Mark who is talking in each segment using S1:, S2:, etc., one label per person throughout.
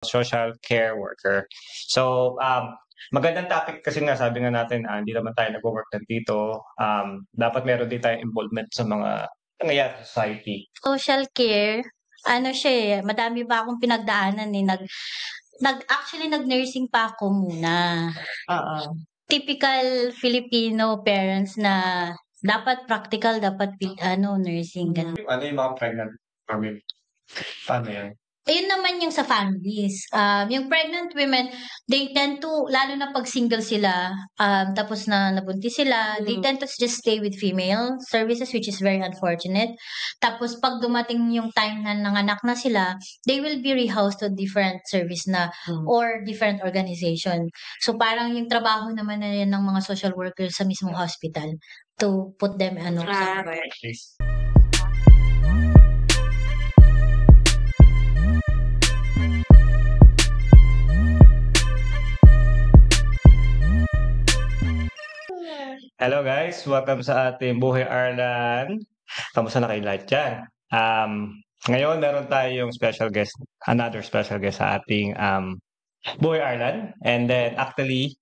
S1: social care worker. So, magandang topic kasi nga sabi nga natin, hindi naman tayo nagwo-work lang dito. Dapat meron din tayong involvement sa mga nangyayari sa society.
S2: Social care, ano siya eh, madami pa akong pinagdaanan eh. Actually, nag-nursing pa ako muna.
S3: Oo.
S2: Typical Filipino parents na dapat practical, dapat nursing. Ganun.
S1: Ano yung mga pregnant women? Paano yan?
S2: Ayun naman yung sa families. Yung pregnant women, they tend to, lalo na pag single sila, tapos na nabuntis sila, they tend to just stay with female services, which is very unfortunate. Tapos pag dumating yung time na nanganak na sila, they will be rehoused to different service na or different organization. So parang yung trabaho naman na yan ng mga social workers sa mismong hospital to put them somewhere.
S1: Hello guys, welcome sa ating Buhay Arlan. Kamusta na kayo lahat dyan? Ngayon meron tayong special guest, another special guest sa ating Buhay Arlan. And then actually,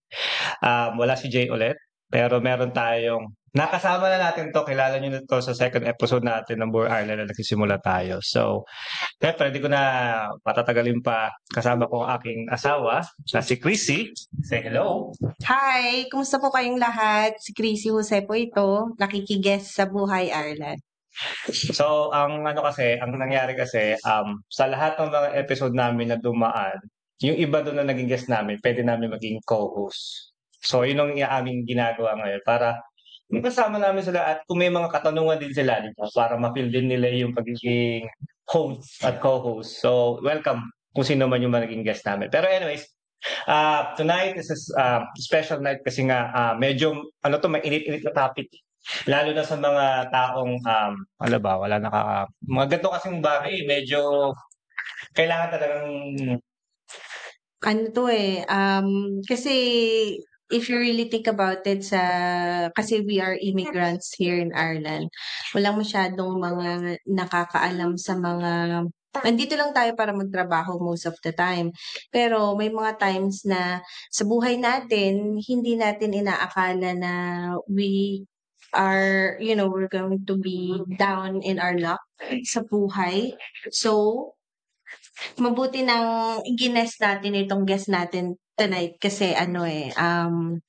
S1: wala si Jay ulit, pero meron tayong nakasama na natin to. Kilala nyo na to sa second episode natin ng Buhay Arlan na nagsisimula tayo. So, syempre, hindi ko na patatagalin pa. Kasama ko ang aking asawa, na si Chrissy. Say hello.
S3: Hi! Kumusta po kayong lahat? Si Chrissy Jose po ito, nakikiguest sa Buhay Arlan.
S1: So, ang nangyari kasi, sa lahat ng mga episode namin na dumaan, yung iba doon na naging guest namin, pwede namin maging co-host. So, yun ang aming ginagawa ngayon para kasama namin sila at kung may mga katanungan din sila, di ba, para ma-feel din nila yung pagiging host at co-host. So, welcome kung sino man yung naging guest namin. Pero anyways, tonight is a special night kasi nga medyo may init-init na topic. Lalo na sa mga taong mga ganito kasing bagay, medyo kailangan talagang
S3: kasi if you really think about it, kasi we are immigrants here in Ireland, walang masyadong mga nakakaalam sa mga, nandito lang tayo para magtrabaho most of the time. Pero may mga times na sa buhay natin, hindi natin inaakala na we're going to be down in our luck sa buhay. So, mabuti nang i-guest natin itong guest natin tonight kasi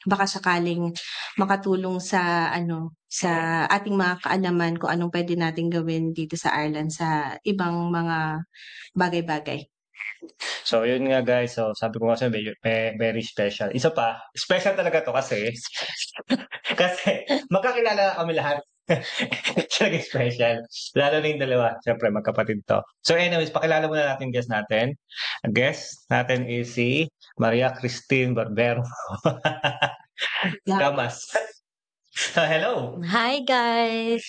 S3: baka sakaling makatulong sa ating mga kaalaman kung anong pwede natin gawin dito sa Ireland sa ibang mga bagay-bagay.
S1: So, yun nga guys. So, sabi ko kasi very special. Isa pa, special talaga to kasi magkakilala kami lahat. Talaga special. Lalo na yung dalawa. Siyempre, magkapatid to. So anyways, pakilala muna natin guest natin. Ang guest natin is si Maria Christine Barbero. Damas. So, hello.
S2: Hi guys!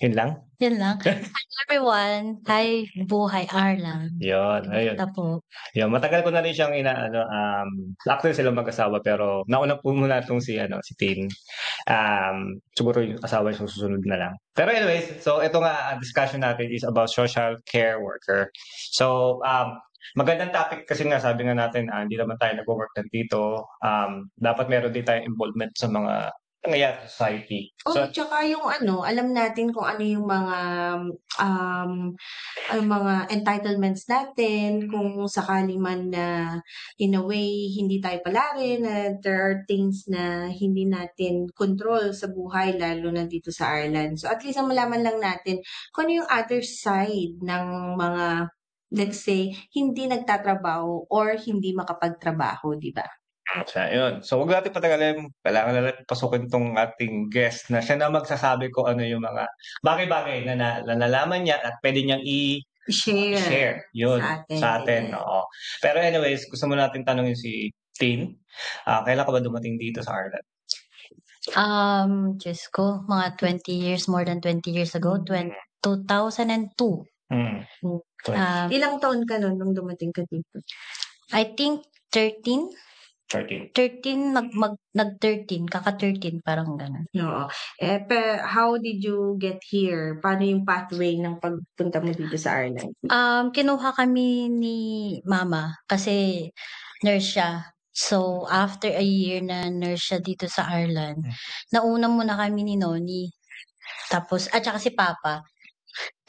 S1: Yun lang?
S2: Yun lang. Hi everyone! Hi Buhay Arlan.
S1: Ayun.
S2: Tapo.
S1: Yun, matagal ko na rin siyang actually sila mag-asawa pero nauna po muna itong si Tin. Siguro yung asawa yung susunod na lang. Pero anyways, so ito nga discussion natin is about social care worker. So, magandang topic kasi nga sabi nga natin, hindi naman tayo nagwo-work lang dito. Dapat meron din tayong involvement sa mga nangyayari sa society. So,
S3: tsaka yung alam natin kung ano yung mga entitlements natin, kung sakali man na in a way hindi tayo palari na there are things na hindi natin control sa buhay lalo na dito sa Ireland. So at least malaman lang natin kung ano yung other side ng mga, let's say, hindi nagtatrabaho or hindi makapagtrabaho, di ba?
S1: Yun. So, huwag natin patagalin. Kailangan na natin pasukin tong ating guest na siya na magsasabi ko ano yung mga bagay-bagay na nalaman niya at pwede niyang i-share yun sa atin. Oo. Pero anyways, gusto mo natin tanongin si Tin. Kailan ka ba dumating dito sa Ireland?
S2: Diyos ko, mga 20 years, more than 20 years ago, 2002.
S3: Ilang taon ka nun nung dumating ka dito?
S2: I think 13.
S1: 13.
S2: 13, nag-13, kaka-13, parang gano'n.
S3: Oo. How did you get here? Paano yung pathway ng pagpunta mo dito sa Ireland?
S2: Kinuha kami ni mama kasi nurse siya. So, after a year na nurse siya dito sa Ireland, nauna muna kami ni Noni. Tapos, at saka si Papa.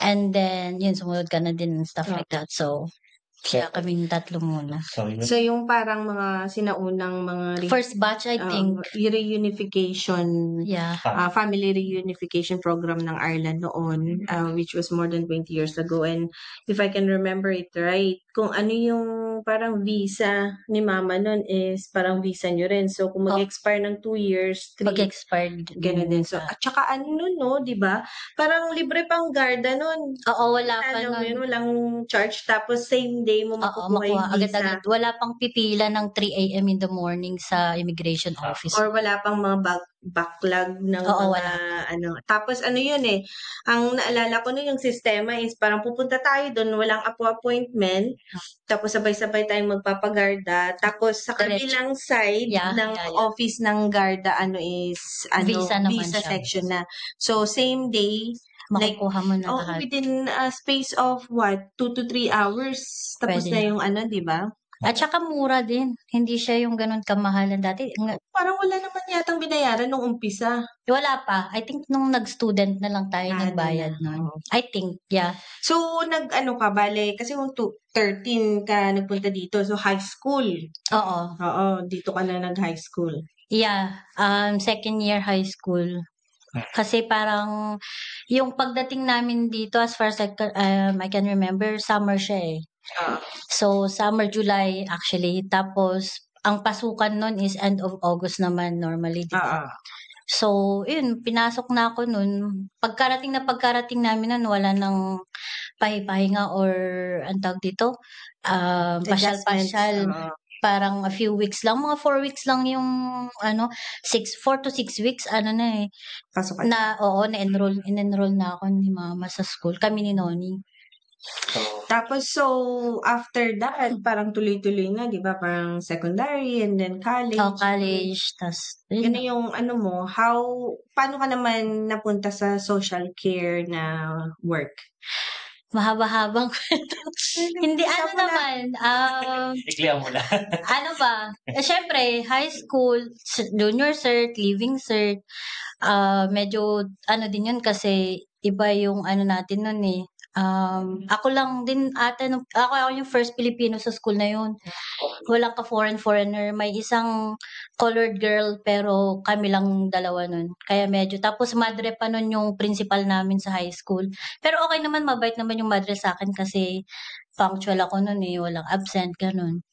S2: And then, yun, sumunod ka na din and stuff like that. So, kaya kaming tatlo muna.
S3: So, yung parang mga sinaunang mga
S2: First batch, I think.
S3: reunification,
S2: Yeah.
S3: family reunification program ng Ireland noon, which was more than 20 years ago. And if I can remember it right, kung ano yung parang visa ni mama noon is parang visa nyo rin. So, kung mag-expire ng 2 years, 3,
S2: Pag-expired.
S3: ganun din. So, at saka ano nun, no, di ba? Parang libre pang garda nun.
S2: Oo, wala pa
S3: Alam mo yun,
S2: nun.
S3: walang charge. Tapos same day mo
S2: Oo,
S3: makukuha yung
S2: makuha
S3: visa.
S2: agad-agad. Wala pang pipila ng 3 a.m. in the morning sa immigration office.
S3: Or wala pang mga backlog ng
S2: Oo,
S3: mga
S2: wala.
S3: ano. Tapos ano yun eh, ang naalala ko nun yung sistema is parang pupunta tayo doon, walang appointment. Tapos sabay-sabay tayong magpapagarda. Tapos sa kabilang side ng office ng garda, ano is
S2: Visa naman
S3: visa
S2: siya.
S3: section na. So same day,
S2: Makukuha mo na lahat.
S3: within a space of 2 to 3 hours. Tapos
S2: Pwede
S3: na
S2: na.
S3: yung ano, di ba?
S2: At saka mura din. Hindi siya yung ganun kamahalan dati.
S3: Parang wala naman yatang binayaran nung umpisa.
S2: Wala pa. I think nung nag-student na lang tayo nagbayad nun. I think, yeah.
S3: So, nag-ano ka, bale, kasi kung 13 ka nagpunta dito, so high school.
S2: Oo.
S3: Oo, dito ka na nag-high school.
S2: Yeah, second year high school. Kasi parang yung pagdating namin dito, as far as I can remember, summer siya eh. So, summer, July actually. Tapos, ang pasukan nun is end of August naman normally, di ba? So, yun, pinasok na ako nun. Pagkarating namin nun, wala nang pahipahinga or ang tawag dito, pasyal-pasyal. Parang a few weeks lang, mga 4 weeks lang yung 4 to 6 weeks, na eh. In-enroll na ako ni mama sa school. Kami ni Noni.
S3: Tapos, so, after that, parang tuloy-tuloy na, di ba? Parang secondary and then college.
S2: College. Tas,
S3: yun na yung mo, paano ka naman napunta sa social care na work?
S2: Mahaba-habang kwento. Hindi, naman.
S1: Iklihan mo na.
S2: Syempre, high school, junior cert, leaving cert, medyo, din yun kasi, iba yung natin nun eh. Ako lang din ako yung first Filipino sa school na yun. Walang foreigner. May isang colored girl pero kami lang dalawa nun. Kaya medyo, tapos madre pa nun yung principal namin sa high school. Pero okay naman, mabait naman yung madre sa akin kasi punctual ako nun eh, walang absent, ganun.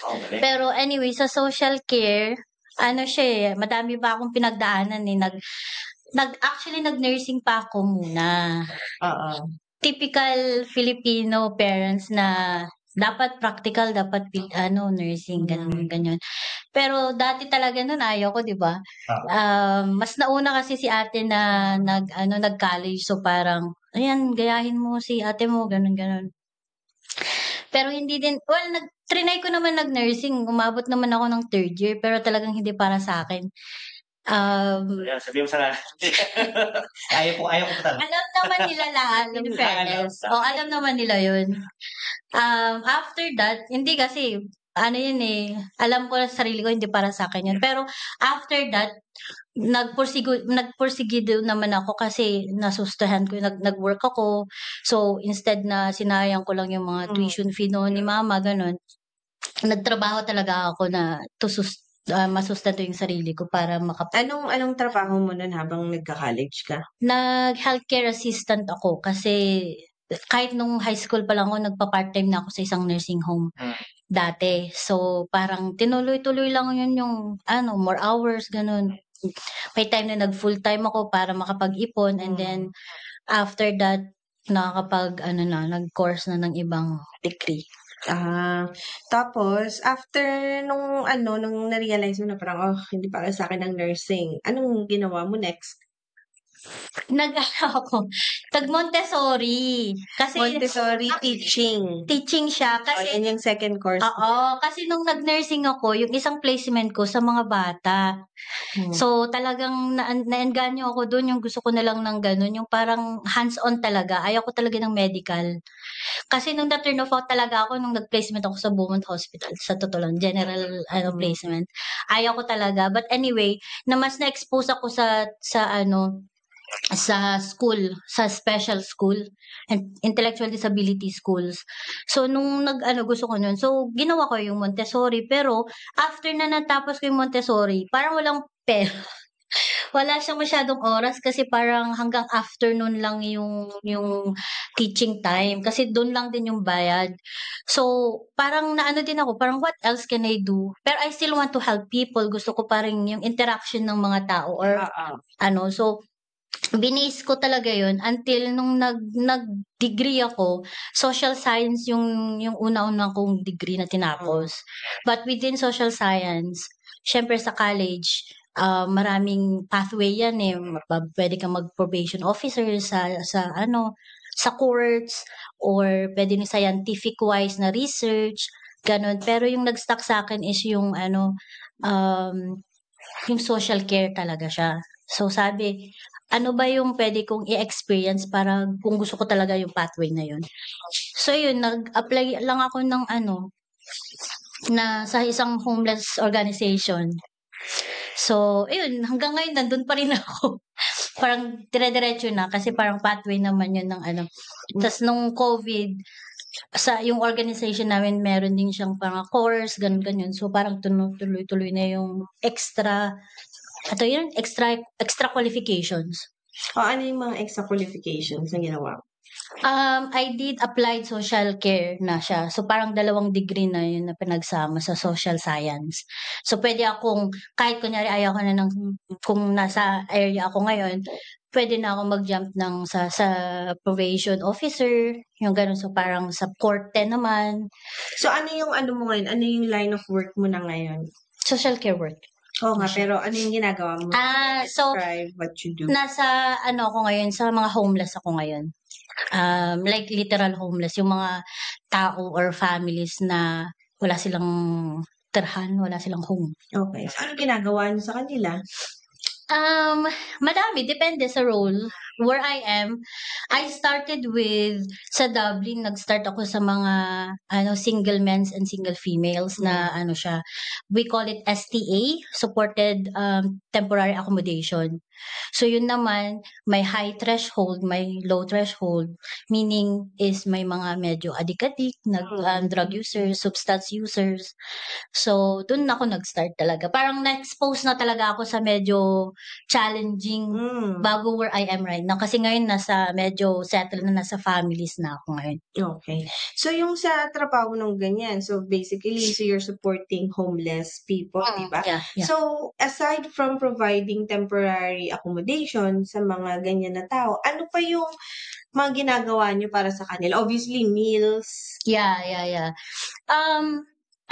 S1: Okay.
S2: Pero anyway, sa social care, siya eh, madami pa akong pinagdaanan eh. Actually, nag-nursing pa ako muna. Typical Filipino parents na dapat practical, dapat nursing, ganyan. Pero dati talaga nun ayaw ko, 'di ba? Mas nauna kasi si ate na nag-college, so parang ayan, gayahin mo si ate mo, ganun. Pero hindi din, trinay ko naman nag-nursing, umabot naman ako ng 3rd year, pero talagang hindi para sa akin.
S1: Sabihin mo sa ayaw ko talaga.
S2: Alam naman nila lahat, in fairness. Alam naman nila yun. After that, hindi kasi, yun eh, alam ko sa sarili ko, hindi para sa akin yun. Pero after that, nagpursigido naman ako kasi nasustahan ko, nag-work ako. So, instead na sinayang ko lang yung mga tuition fee noon ni mama, ganun. Nagtrabaho talaga ako na masustento yung sarili ko para
S3: Anong trabaho mo nun habang nagka-college ka?
S2: Nag-healthcare assistant ako kasi kahit nung high school pa lang ako, nagpa-part-time na ako sa isang nursing home dati. So, parang tinuloy-tuloy lang yun yung more hours, ganun. May time na nag-full-time ako para makapag-ipon and then after that, nag-course na ng ibang degree.
S3: Tapos, after nung na-realize mo na parang, hindi para sa akin ang nursing, anong ginawa mo next?
S2: Ako, tag-Montessori. Kasi
S3: Montessori teaching.
S2: teaching siya.
S3: O,
S2: Kasi
S3: yan yung second course.
S2: Oo, kasi nung nag-nursing ako, yung isang placement ko sa mga bata.
S3: Hmm.
S2: So, talagang naengganyo ako dun, yung gusto ko na lang ng ganun, yung parang hands-on talaga. Ayaw ko talaga ng medical. Kasi nung na-turn off out talaga ako nung nag-placement ako sa Beaumont Hospital, sa totoo lang, general placement. Ayaw ko talaga. But anyway, na mas na-expose ako sa school, sa special school and intellectual disability schools. So nung gusto ko nun, so ginawa ko yung Montessori, pero after na natapos ko yung Montessori, parang walang pera. Wala siyang masyadong oras kasi parang hanggang afternoon lang yung teaching time kasi doon lang din yung bayad. So, parang naano din ako, parang what else can I do? Pero I still want to help people. Gusto ko pa rin yung interaction ng mga tao or so binase ko talaga yon until nung nag-degree ako, social science yung una-una kong degree na tinapos. But within social science, syempre sa college, maraming pathway yan eh. Pwede kang mag-probation officer sa courts, or pwede ni scientific wise na research, ganun. Pero yung nag-stuck sa akin is yung yung social care talaga siya. So sabi, ano ba yung pwede kong i-experience para kung gusto ko talaga yung pathway na yun. So yun, nag-apply lang ako ng na sa isang homeless organization. So, ayun, hanggang ngayon nandun pa rin ako. Parang dire-diretso na kasi parang pathway naman yun ng Tapos nung COVID, yung organization namin meron din siyang parang course, ganun. So parang tuloy-tuloy na yung extra qualifications.
S3: Ano yung mga extra qualifications na ginawa?
S2: I did applied social care na siya. So parang 2 degree na yun na pinagsama sa social science. So pwede akong, kahit kunyari ayaw ko na kung nasa area ako ngayon, pwede na ako mag-jump sa probation officer, yung ganun. So parang sa corte naman.
S3: So ano yung mo ngayon? Ano yung line of work mo na ngayon?
S2: Social care work.
S3: Oo nga, pero ano yung ginagawa mo?
S2: So
S3: Describe what you do.
S2: nasa ako ngayon, sa mga homeless ako ngayon. Like literal homeless, yung mga tao or families na wala silang tirhan, wala silang home.
S3: Okay. So ano ginagawa niyo sa kanila?
S2: Madami, depende sa role. Where I am, I started with, sa Dublin, nag-start ako sa mga single men's and single females na siya. We call it STA, Supported Temporary Accommodation. So yun naman, may high threshold, may low threshold, meaning is may mga medyo adik-adik, drug users, substance users. So dun ako nag-start talaga. Parang na-expose na talaga ako sa medyo challenging bago where I am right now. Kasi ngayon medyo settled na, nasa families na ako ngayon.
S3: Okay. So yung sa trabaho ng ganyan, so basically, so you're supporting homeless people, di ba?
S2: Yeah.
S3: So aside from providing temporary accommodation sa mga ganyan na tao, ano pa yung mga ginagawa niyo para sa kanila? Obviously, meals.
S2: Yeah.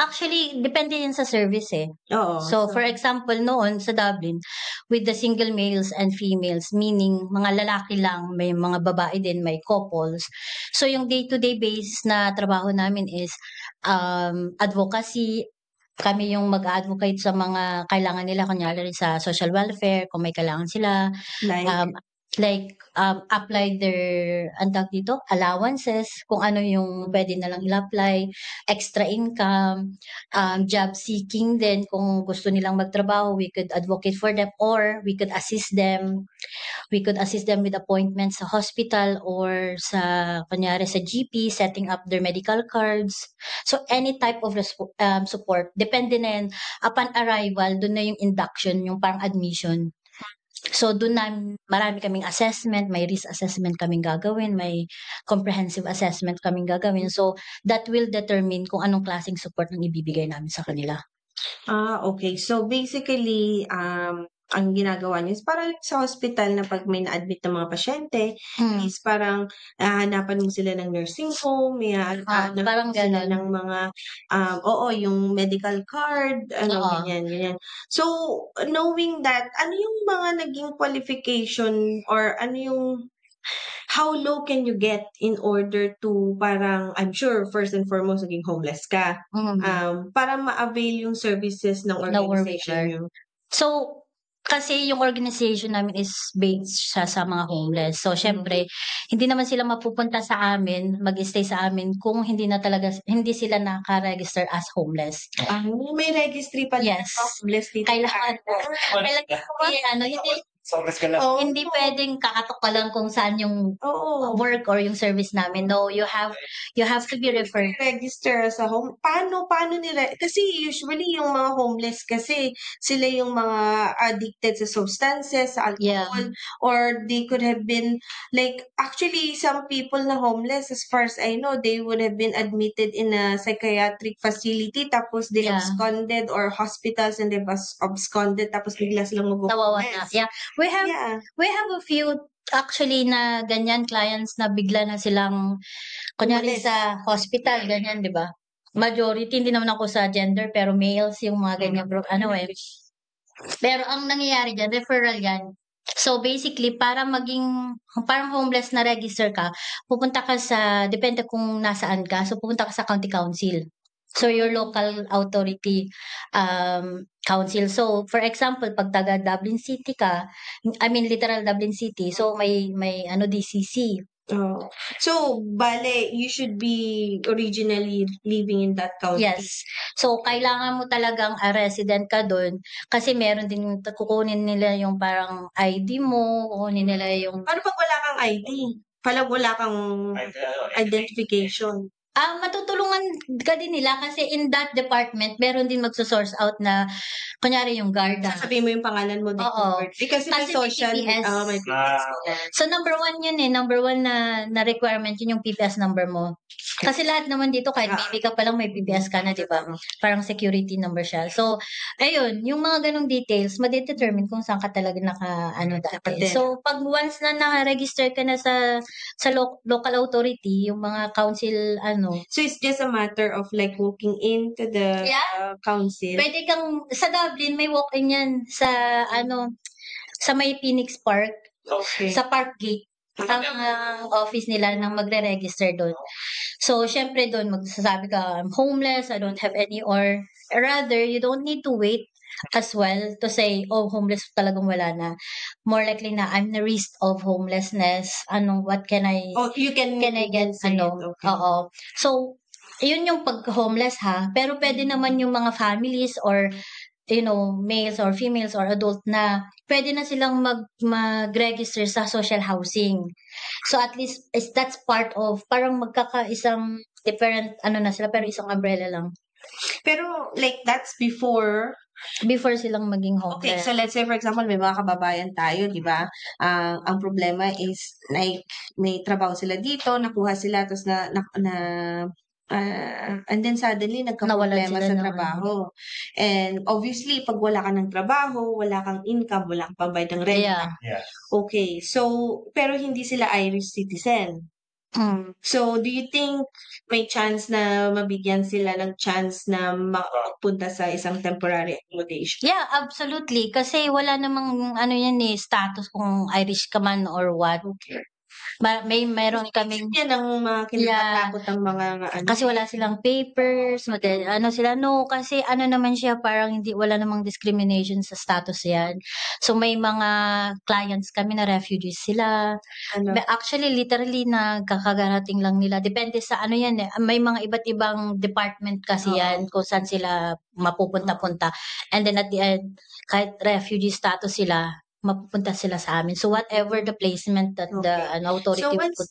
S2: Actually, depende yan sa service eh.
S3: Oo.
S2: So, for example, noon sa Dublin, with the single males and females, meaning mga lalaki lang, may mga babae din, may couples. So, yung day-to-day basis na trabaho namin is advocacy. Kami yung mag-advocate sa mga kailangan nila, kunyari sa social welfare, kung may kailangan sila. Apply their allowances, kung ano yung pwede na lang i-apply, extra income, job seeking din, kung gusto nilang magtrabaho, we could advocate for them, or we could assist them. We could assist them with appointments sa hospital or kunyari sa GP, setting up their medical cards. So any type of support, depende na yan. Upon arrival, doon na yung induction, yung parang admission. So doon na marami kaming assessment, may risk assessment kaming gagawin, may comprehensive assessment kaming gagawin. So that will determine kung anong klaseng support ang ibibigay namin sa kanila.
S3: Okay. So basically, ang ginagawa niya is parang sa hospital na 'pag may na-admit na mga pasyente is parang hahanapan mo sila ng nursing home,
S2: Parang
S3: sila
S2: gano'n.
S3: ng mga, yung medical card,
S2: Oo.
S3: ganyan. So, knowing that, ano yung mga naging qualification or ano yung how low can you get in order to parang I'm sure first and foremost naging homeless ka, para ma-avail yung services ng
S2: Na where we
S3: organization
S2: are.
S3: niyo?
S2: So, kasi yung organization namin is based siya sa mga homeless. So, syempre, hindi naman sila mapupunta sa amin, mag-stay sa amin kung hindi sila naka-register as homeless.
S3: May registry pala ng
S2: Yes.
S3: homeless dito.
S2: Kailangan po. Kailangan po hindi pwedeng kakatok ka lang kung saan yung
S3: Oo.
S2: work or yung service namin. No, you have to be referred.
S3: Register sa home. Paano nila? Kasi usually yung mga homeless kasi sila yung mga addicted sa substances, sa alcohol, or they could have been like actually some people na homeless as far as I know, they would have been admitted in a psychiatric facility tapos they absconded or hospitals and they've absconded tapos bigla silang
S2: Nawawala.
S3: mag-homeless.
S2: Yeah. We have a few actually na ganyan clients na bigla na silang kunyari
S3: Umalis.
S2: sa hospital ganyan, 'di ba? Majority hindi naman ako sa gender pero males yung mga ganyan Pero ang nangyayari diyan referral 'yan. So basically parang homeless na register ka, pupunta ka depende kung nasaan ka, so pupunta ka sa county council. So your local authority council. So for example, pag taga Dublin City ka, I mean literal Dublin City, so may DCC.
S3: So, bale, you should be originally living in that county.
S2: Yes. So kailangan mo talagang resident ka doon kasi meron din kukunin nila yung parang ID mo, kukunin nila yung
S3: Paano pag wala kang ID? Pala wala kang identification.
S2: matutulungan ka din nila kasi in that department meron din magso-source out na kunyari yung guarda.
S3: Sasabihin mo yung pangalan mo.
S2: Oo.
S3: Kasi may
S2: Kasi may
S3: social,
S2: PPS.
S3: may PPS.
S2: So number one yun number one na requirement yun yung PPS number mo. Kasi lahat naman dito kahit baby ka pa lang may PPS ka na, di ba? Parang security number siya. So, ayun, yung mga ganong details, ma-determine kung saan ka talaga dati. So, pag once na naka-register ka na sa local authority, yung mga council,
S3: So, it's just a matter of like walking into the council.
S2: Pwede kang, sa Dublin, may walk-in yan sa may Phoenix Park.
S3: Okay.
S2: Sa Park Gate. Ang office nila nang magre-register doon. So, syempre doon, magsasabi ka, I'm homeless, I don't have any, or rather, you don't need to wait as well to say, oh, homeless talagang wala na. More likely na, I'm the risk of homelessness. What can I,
S3: you can
S2: I get,
S3: Okay.
S2: Oo. So, yun yung pag-homeless ha. Pero pwede naman yung mga families or males or females or adult na pwede na silang mag-register sa social housing. So at least that's part of parang magkakaisang different na sila pero isang umbrella lang.
S3: Pero like that's before
S2: silang maging homeless.
S3: Okay, so let's say for example may mga kababayan tayo, di ba? Ang problema is like may trabaho sila dito, nakuha sila tapos and then suddenly nagka-problema sa trabaho. And obviously, pag wala ka ng trabaho, wala kang income, wala kang pambayad ng renta.
S1: Yeah.
S3: Okay, so, pero hindi sila Irish citizen. So, do you think may chance na mabigyan sila ng chance na makapunta sa isang temporary accommodation?
S2: Yeah, absolutely. Kasi wala namang status kung Irish ka man or what.
S3: Okay.
S2: Meron kaming
S3: yan ang mga kinakatakot ng mga
S2: kasi wala silang papers, kasi naman siya parang wala namang discrimination sa status yan. So may mga clients kami na refugees sila. Actually literally kakagarating lang nila. Depende sa yan may mga iba't ibang department kasi yan kung saan sila mapupunta-punta. And then at the end, kahit refugee status sila, mapupunta sila sa amin. So whatever the placement that the authority
S3: So once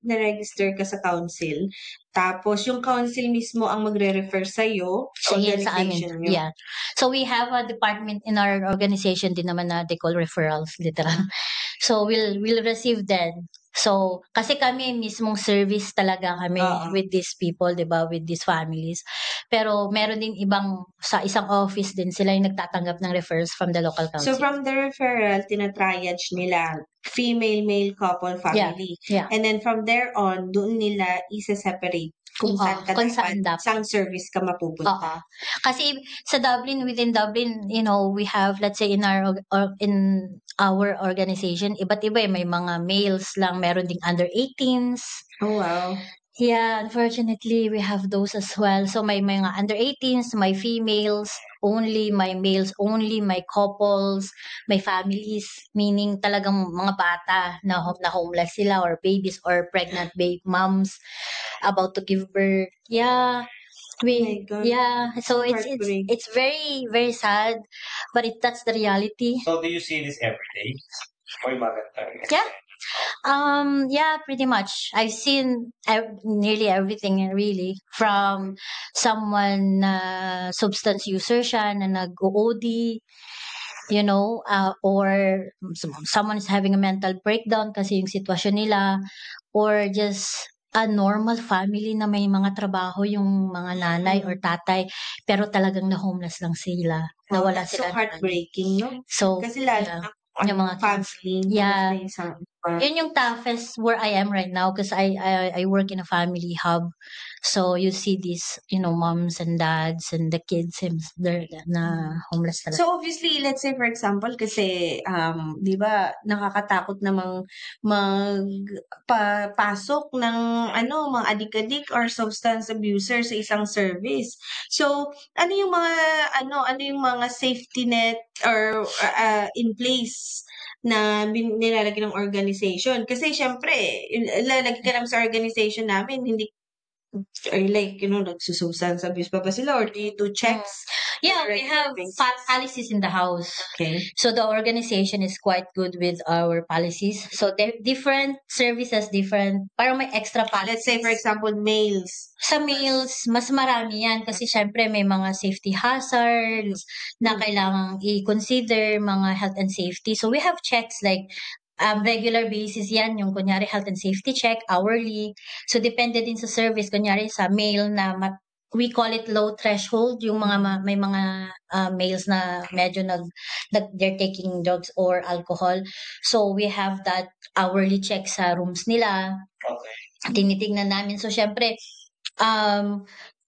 S3: na-register ka sa council, tapos yung council mismo ang magre-refer sa iyo sa organization nyo.
S2: Yeah. So we have a department in our organization din naman na they call referrals, literal. So we'll receive then. So kasi kami mismong service talaga kami with these people, 'di ba, with these families. Pero meron din ibang sa isang office din sila yung nagtatanggap ng referrals from the local
S3: So
S2: council.
S3: from the referral, tinatriage nila female, male, couple, family.
S2: Yeah.
S3: And then from there on, doon nila isa-separate kung saan ka
S2: Kung saan
S3: dapat,
S2: dapat.
S3: sang service ka mapupunta.
S2: Oo. Kasi sa Dublin, within Dublin, we have, let's say, in our organization, iba't iba may mga males lang, meron ding under 18s.
S3: Oh, wow.
S2: Yeah, unfortunately, we have those as well. So may mga under 18s, may females only, may males only, may couples, may families, meaning talagang mga bata na homeless sila or babies or pregnant moms about to give birth. Yeah. So it's very, very sad, but that's the reality.
S1: So do you see this every day? Or maganda?
S2: Yeah. Yeah, pretty much. I've seen nearly everything really, from someone substance user siya na nag-OD, or someone is having a mental breakdown kasi yung sitwasyon nila, or just a normal family na may mga trabaho yung mga nanay or tatay, pero talagang na-homeless lang sila. Nawala sila.
S3: So heartbreaking, no?
S2: So,
S3: kasi lalo
S2: yung mga
S3: family.
S2: Yeah. Yun yung toughest where I am right now because I work in a family hub. So you see these, moms and dads and the kids, they're na homeless talaga.
S3: So obviously, let's say for example, kasi, di ba, nakakatakot namang magpasok ng, mga adik-adik or substance abuser sa isang service. So, ano yung mga safety net or in place na nilalagay ng organization? Kasi syempre, ilalagay ka naman sa organization namin, hindi or nagsusubstance abuse pa ba sila or do you do checks?
S2: Yeah, we have policies in the house.
S3: Okay.
S2: So the organization is quite good with our policies. So different services, parang may extra policies.
S3: Let's say for example, males.
S2: Sa males, mas marami yan kasi syempre may mga safety hazards na kailangang i-consider, mga health and safety. So we have checks like regular basis yan, yung kunyari health and safety check, hourly. So depende din sa service, kunyari sa male na we call it low threshold, yung may mga males na medyo they're taking drugs or alcohol. So we have that hourly check sa rooms nila.
S1: Okay.
S2: Tinitingnan namin. So syempre,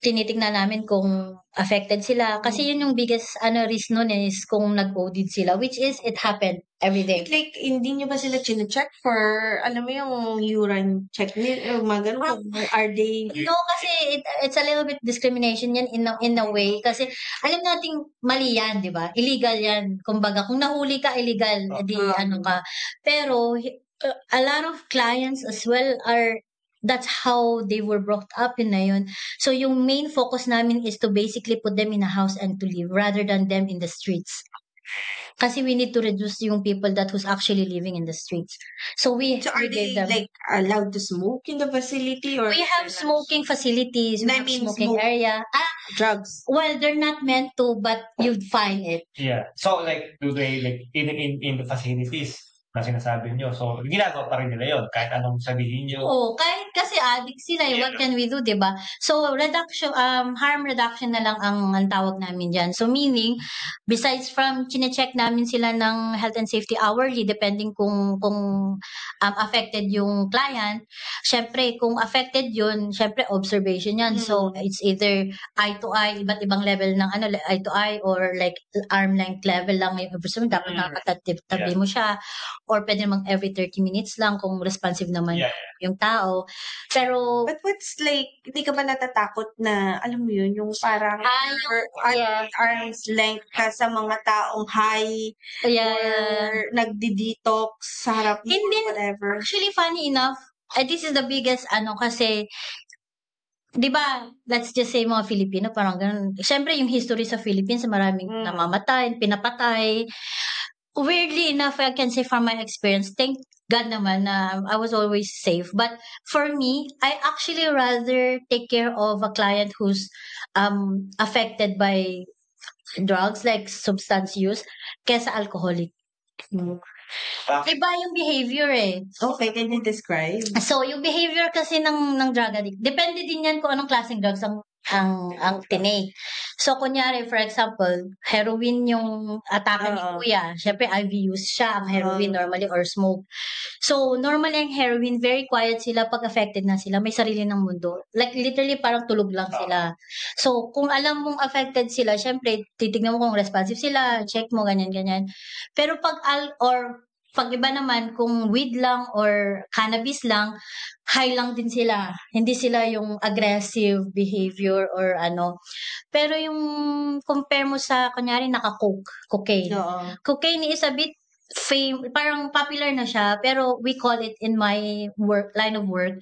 S2: tinitingnan namin kung affected sila. Kasi yun yung biggest risk nun is kung nag-OD sila, which is it happened every day.
S3: Like, hindi nyo ba sila chine-check for, alam mo yung urine check nila, mga ganun, are they...
S2: No, kasi it's a little bit discrimination yan in a way. Kasi alam nating mali yan, di ba? Illegal yan. Kumbaga, kung nahuli ka, illegal. Ka. Pero, a lot of clients as well that's how they were brought up na yun. So, yung main focus namin is to basically put them in a house and to live rather than them in the streets. Kasi we need to reduce yung people that who's actually living in the streets. So
S3: are they allowed to smoke in the facility? Or
S2: we have smoking facilities, we have smoking area.
S3: Drugs.
S2: Well, they're not meant to, but you'd find it.
S1: Yeah. So do they in the facilities na sinasabi nyo? So ginagawa pa rin nila yun kahit anong sabihin nyo?
S2: Kahit kasi addict sila, what can we do, diba? So harm reduction na lang ang tawag namin dyan. So meaning, besides from chine-check namin sila ng health and safety hourly, depending kung affected yung client, syempre kung affected yun, syempre observation yan. So it's either eye to eye, iba't ibang level ng eye to eye or like arm length level lang yung observation, dapat nakatabi mo siya. Or pwede namang every 30 minutes lang kung responsive naman yung tao. Pero...
S3: But what's hindi ka ba natatakot na, alam mo yun, yung parang arm's length ka sa mga taong high or nagdi-detox sa harap mo, whatever?
S2: Actually, funny enough, this is the biggest kasi di ba, let's just say mga Filipino, parang ganun. Siyempre, yung history sa Philippines, maraming namamatay, pinapatay. Weirdly enough, I can say from my experience, thank God naman na I was always safe. But for me, I actually rather take care of a client who's affected by drugs like substance use kesa alcoholic. Iba yung behavior eh.
S3: Okay, can you describe?
S2: So, yung behavior kasi ng drug addict, depende din yan kung anong klaseng drugs ang tinake. So, kunyari, for example, heroin yung atake ni
S3: Oo.
S2: Kuya. Siyempre, IV use siya ang heroin
S3: Oo.
S2: normally or smoke. So, normally ang heroin, very quiet sila pag affected na sila. May sarili ng mundo. Like, literally, parang tulog lang sila. So, kung alam mong affected sila, siyempre, titignan mo kung responsive sila, check mo, ganyan-ganyan. Pero pag iba naman, kung weed lang or cannabis lang, high lang din sila. Hindi sila yung aggressive behavior or ano. Pero yung compare mo sa, kunyari, cocaine.
S3: Oo.
S2: Cocaine is a bit parang popular na siya, pero we call it in my line of work,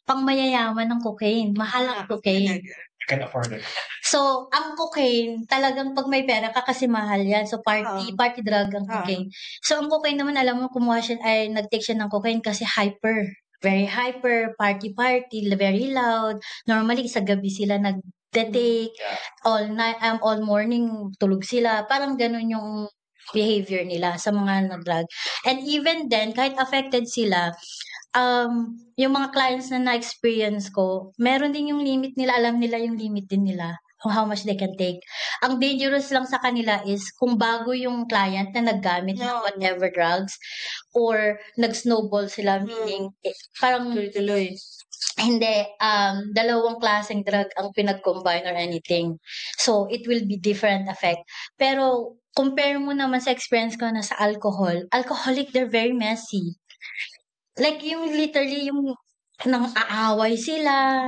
S2: pang mayayaman ng cocaine. Mahal ang cocaine.
S1: Can afford it.
S2: So, ang cocaine, talagang pag may pera ka kasi mahal yan. So, party drug ang cocaine. So, ang cocaine naman, alam mo, nag-take siya ng cocaine kasi very hyper, party, very loud. Normally, sa gabi sila nag-take, all morning, tulog sila. Parang ganun yung behavior nila sa mga nag-drug. And even then, kahit affected sila, yung mga clients na na-experience ko, meron din yung limit nila, alam nila yung limit din nila kung how much they can take. Ang dangerous lang sa kanila is kung bago yung client na naggamit ng whatever drugs or nag-snowball sila, meaning parang
S3: Tuloy-tuloy.
S2: hindi, dalawang klaseng drug ang pinag-combine or anything. So, it will be different effect. Pero, compare mo naman sa experience ko na sa alcoholic, they're very messy. Like, yung literally, yung nang aaway sila,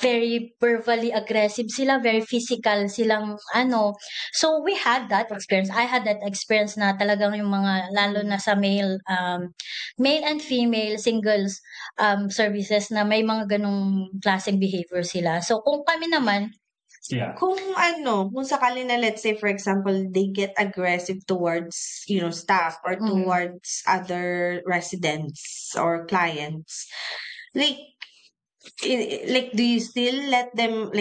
S2: very verbally aggressive sila, very physical silang ano. So, we had that experience. I had that experience na talagang yung mga, lalo na sa male and female singles services na may mga ganong klaseng behavior sila. So, kung kami naman,
S3: kung sakali na, let's say, for example, they get aggressive towards, staff or towards other residents or clients, like, do you still let them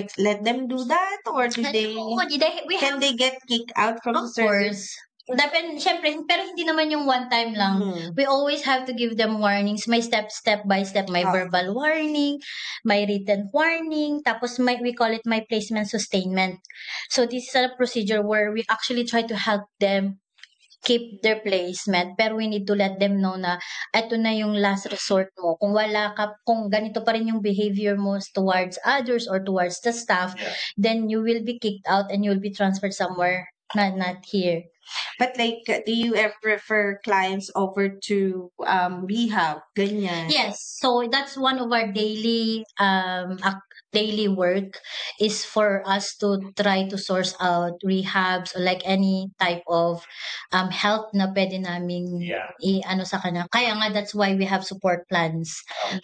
S3: do that, or can they get kicked out from the service?
S2: Depende, syempre, pero hindi naman yung one time lang. We always have to give them warnings. May step by step. May verbal warning, may written warning, tapos we call it my placement sustainment. So this is a procedure where we actually try to help them keep their placement, pero we need to let them know na ito na yung last resort mo. Kung ganito pa rin yung behavior mo towards others or towards the staff, then you will be kicked out and you will be transferred somewhere, not here.
S3: But like, do you ever refer clients over to rehab? Ganyan.
S2: Yes. So that's one of our daily work is for us to try to source out rehabs or like any type of help na pwede namin i-ano sa kanya. Kaya nga, that's why we have support plans.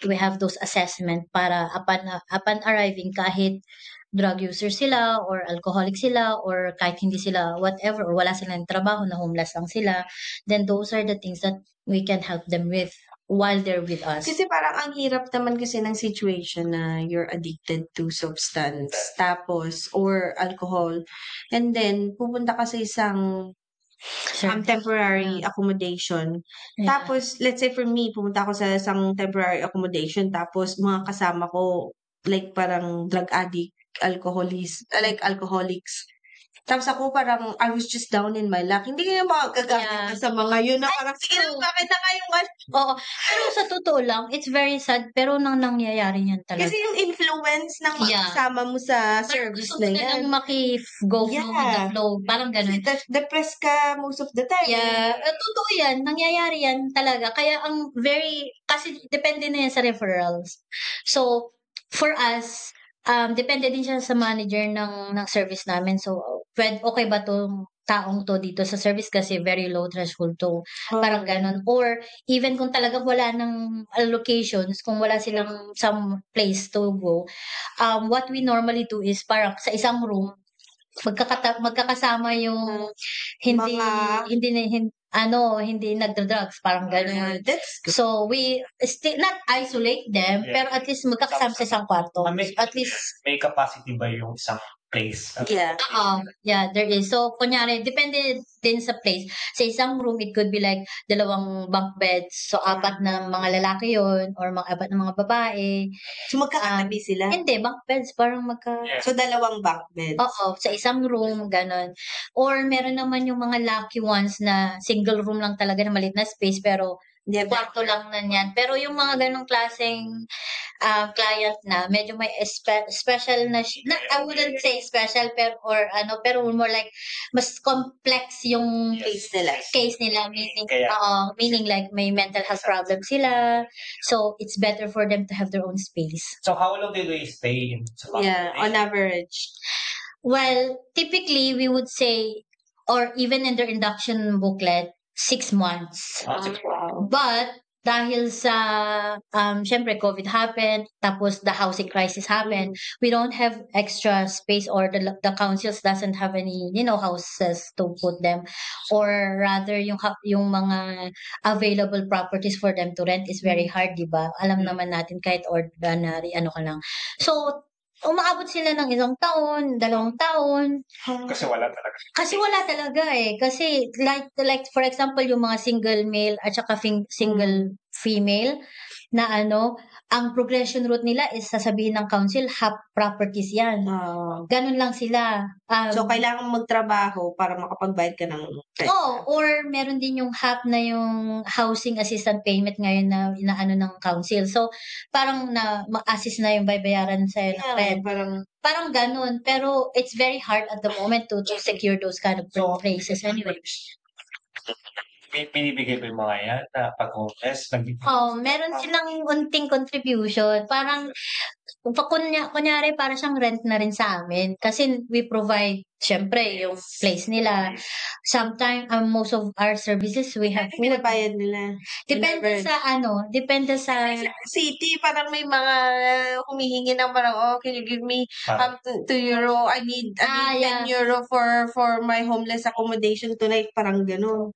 S2: We have those assessment para upon arriving, kahit drug user sila or alcoholic sila or kahit hindi sila whatever or wala silang trabaho, na homeless lang sila, then those are the things that we can help them with while they're with us.
S3: Kasi parang ang hirap naman kasi ng situation na you're addicted to substance tapos or alcohol, and then pupunta ka sa isang temporary accommodation. Tapos, let's say for me, pumunta ako sa isang temporary accommodation tapos mga kasama ko like parang drug addict, alcoholics. Tapos ako parang, I was just down in my luck. Hindi kayo makagagamit sa mga yun na parang, sige lang, bakit na kayong
S2: Oo. Pero sa totoo lang, it's very sad, pero nangyayari yan talaga.
S3: Kasi yung influence ng kasama mo sa service na yan.
S2: Parang maki-go flow with the flow. Parang ganun.
S3: Depressed ka most of the time.
S2: Yeah. Totoo yan. Nangyayari yan talaga. Kaya kasi depende na yan sa referrals. So, for us, depende din siya sa manager ng service namin. So, okay ba tong taong to dito sa service kasi very low threshold to. Parang ganun. Or even kung talagang wala ng allocations, kung wala silang some place to go, what we normally do is parang sa isang room, magkakasama yung hindi nagda-drugs, parang gano'n. So, we still not isolate them, pero at least magkakasama sa isang kwarto.
S1: At least, may capacity ba yung isang place.
S3: Yeah.
S2: Yeah, there is. So, kunyari, depende din sa place. Sa isang room, it could be like 2 bunk beds. So, 4 na mga lalaki yon or 4 na mga babae.
S3: So, magkakatabi sila?
S2: Hindi, bunk beds. Parang
S3: So, 2 bunk beds?
S2: Oo, sa isang room, ganon. Or meron naman yung mga lucky ones na single room lang talaga na maliit na space pero kwarto lang na yan. Pero yung mga ganong klaseng client na medyo may special na, I wouldn't say special pero more like mas complex yung case nila meaning like may mental health problem sila, so it's better for them to have their own space.
S1: So how long do they stay in?
S3: On average?
S2: Well, typically we would say, or even in their induction booklet, 6 months.
S3: Wow.
S2: But dahil sa syempre COVID happened, tapos the housing crisis happened, we don't have extra space or the councils doesn't have any houses to put them, or rather yung mga available properties for them to rent is very hard, di ba? Alam naman natin kahit ordinary ka lang. So umaabot sila ng 1 taon, 2 taon.
S1: Kasi wala talaga.
S2: Kasi like for example, yung mga single male at saka single female na ang progression route nila is sasabihin ng council, half properties yan. Ganun lang sila.
S3: So, kailangan magtrabaho para makapagbayad ka ng rent.
S2: Or meron din yung half na yung housing assistant payment ngayon na inaano ng council. So, parang ma-assist na yung bayaran sa'yo ng rent. Parang ganun. Pero it's very hard at the moment to secure those kind of places anyway.
S1: Pinibigay ko yung mga yan na pag-homeless.
S2: Meron silang unting contribution. Parang, kunyari, para siyang rent na rin sa amin. Kasi we provide, syempre, yung place nila. Sometimes, most of our services, we have food.
S3: Pinabayad nila.
S2: Depende sa
S3: city, parang may mga humihingi ng parang, can you give me €2? I need €10 for my homeless accommodation tonight. Parang gano'n.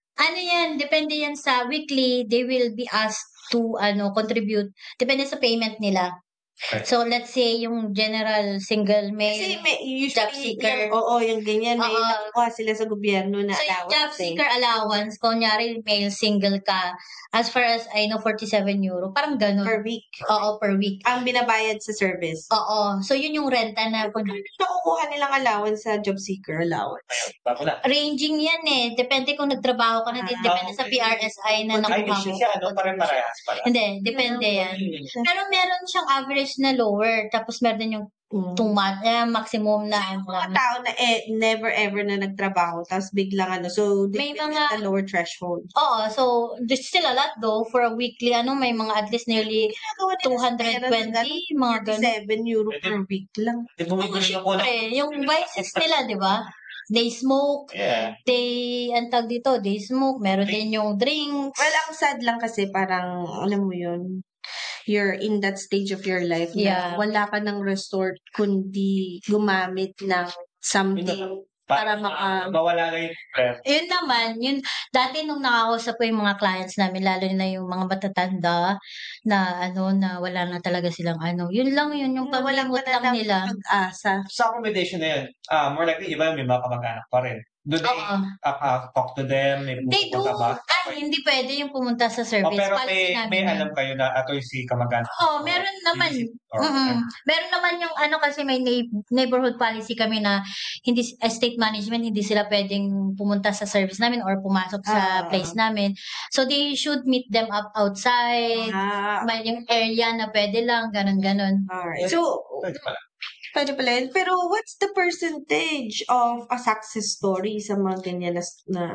S2: Depende yan sa weekly, they will be asked to contribute. Depende sa payment nila.
S1: Okay.
S2: So, let's say, yung general single male job seeker.
S3: Yung ganyan. May nakuha sila sa gobyerno na allowance.
S2: So, job seeker allowance, kunyari male single ka, as far as I know, €47. Parang ganun.
S3: Per week?
S2: Oo, per week.
S3: Ang binabayad sa service?
S2: Oo. So, yun yung renta na.
S3: Nakukuha nilang allowance sa job seeker allowance?
S2: Ranging yan Depende kung nagtrabaho ka na din. Depende sa PRSI na nakuha mo.
S1: Parehas pala?
S2: Hindi, depende yan. Pero meron siyang average na lower. Tapos meron din yung 2 months, maximum na.
S3: Mga tao na never ever na nagtrabaho, tapos biglang so
S2: may
S3: mga
S2: mga
S3: lower threshold.
S2: Oo, so there's still a lot though for a weekly, may mga at least nearly 220, mga
S3: €7 per week lang.
S2: Siyempre, yung vices nila, di ba? They smoke, they smoke, meron din yung drinks.
S3: Well, ang sad lang kasi parang, alam mo yun, you're in that stage of your life na wala ka ng resort kundi gumamit ng something para
S1: mawala na yung stress.
S2: Yun naman, dati nung nakakausap ko yung mga clients namin, lalo na yung mga matatanda na na wala na talaga silang yun lang yung paglimot lang nila.
S3: Pag-asa.
S1: Sa accommodation na yun, more likely, iba may mga kamag-anak pa rin. Do they talk to them?
S2: They do. Hindi pwede yung pumunta sa service.
S1: Pero may alam kayo na ito si kamag-anak.
S2: Meron naman. Meron naman yung kasi may neighborhood policy kami na estate management, hindi sila pwedeng pumunta sa service namin or pumasok sa place namin. So they should meet them up outside. May yung area na pwede lang, ganun.
S3: Alright. So, pwede pala yun. Pero what's the percentage of a success story sa mga ganyan na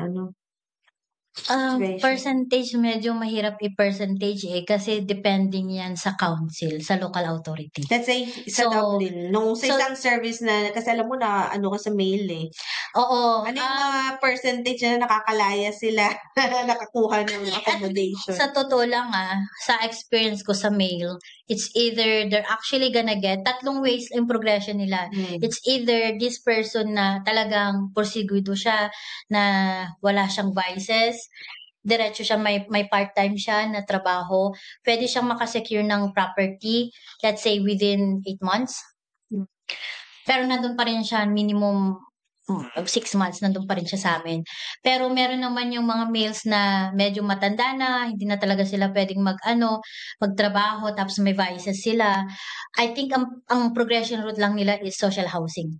S2: percentage, medyo mahirap i-percentage kasi depending yan sa council, sa local authority.
S3: Let's say, sa Dublin, sa isang service na, kasi alam mo na, ka sa mail
S2: Oo.
S3: Ano yung mga percentage na nakakalaya sila nakakuha ng accommodation?
S2: Sa totoo lang sa experience ko sa mail, it's either they're actually gonna get 3 ways yung progression nila. It's either this person na talagang porsigido siya, na wala siyang vices, diretso siya, may part-time siya na trabaho, pwede siyang makasecure ng property, let's say within 8 months. Pero nandun pa rin siya minimum 6 months, nandun pa rin siya sa amin. Pero meron naman yung mga males na medyo matanda na, hindi na talaga sila pwedeng magtrabaho, tapos may vices sila. I think ang progression route lang nila is social housing.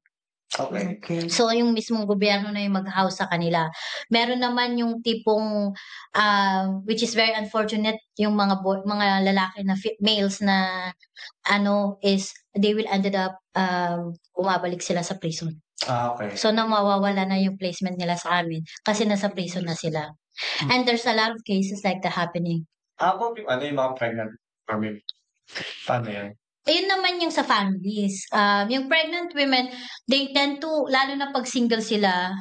S1: Okay.
S2: So, yung mismong gobyerno na yung mag-house sa kanila. Meron naman yung tipong, which is very unfortunate, yung mga lalaki na males na, is they will ended up, bumabalik sila sa prison.
S1: Okay.
S2: So, mawawala na yung placement nila sa amin kasi nasa prison na sila. And there's a lot of cases like that happening.
S1: How about yung mga pregnant women? Paano yan?
S2: Ayun naman yung sa families. Yung pregnant women, they tend to, lalo na pag single sila,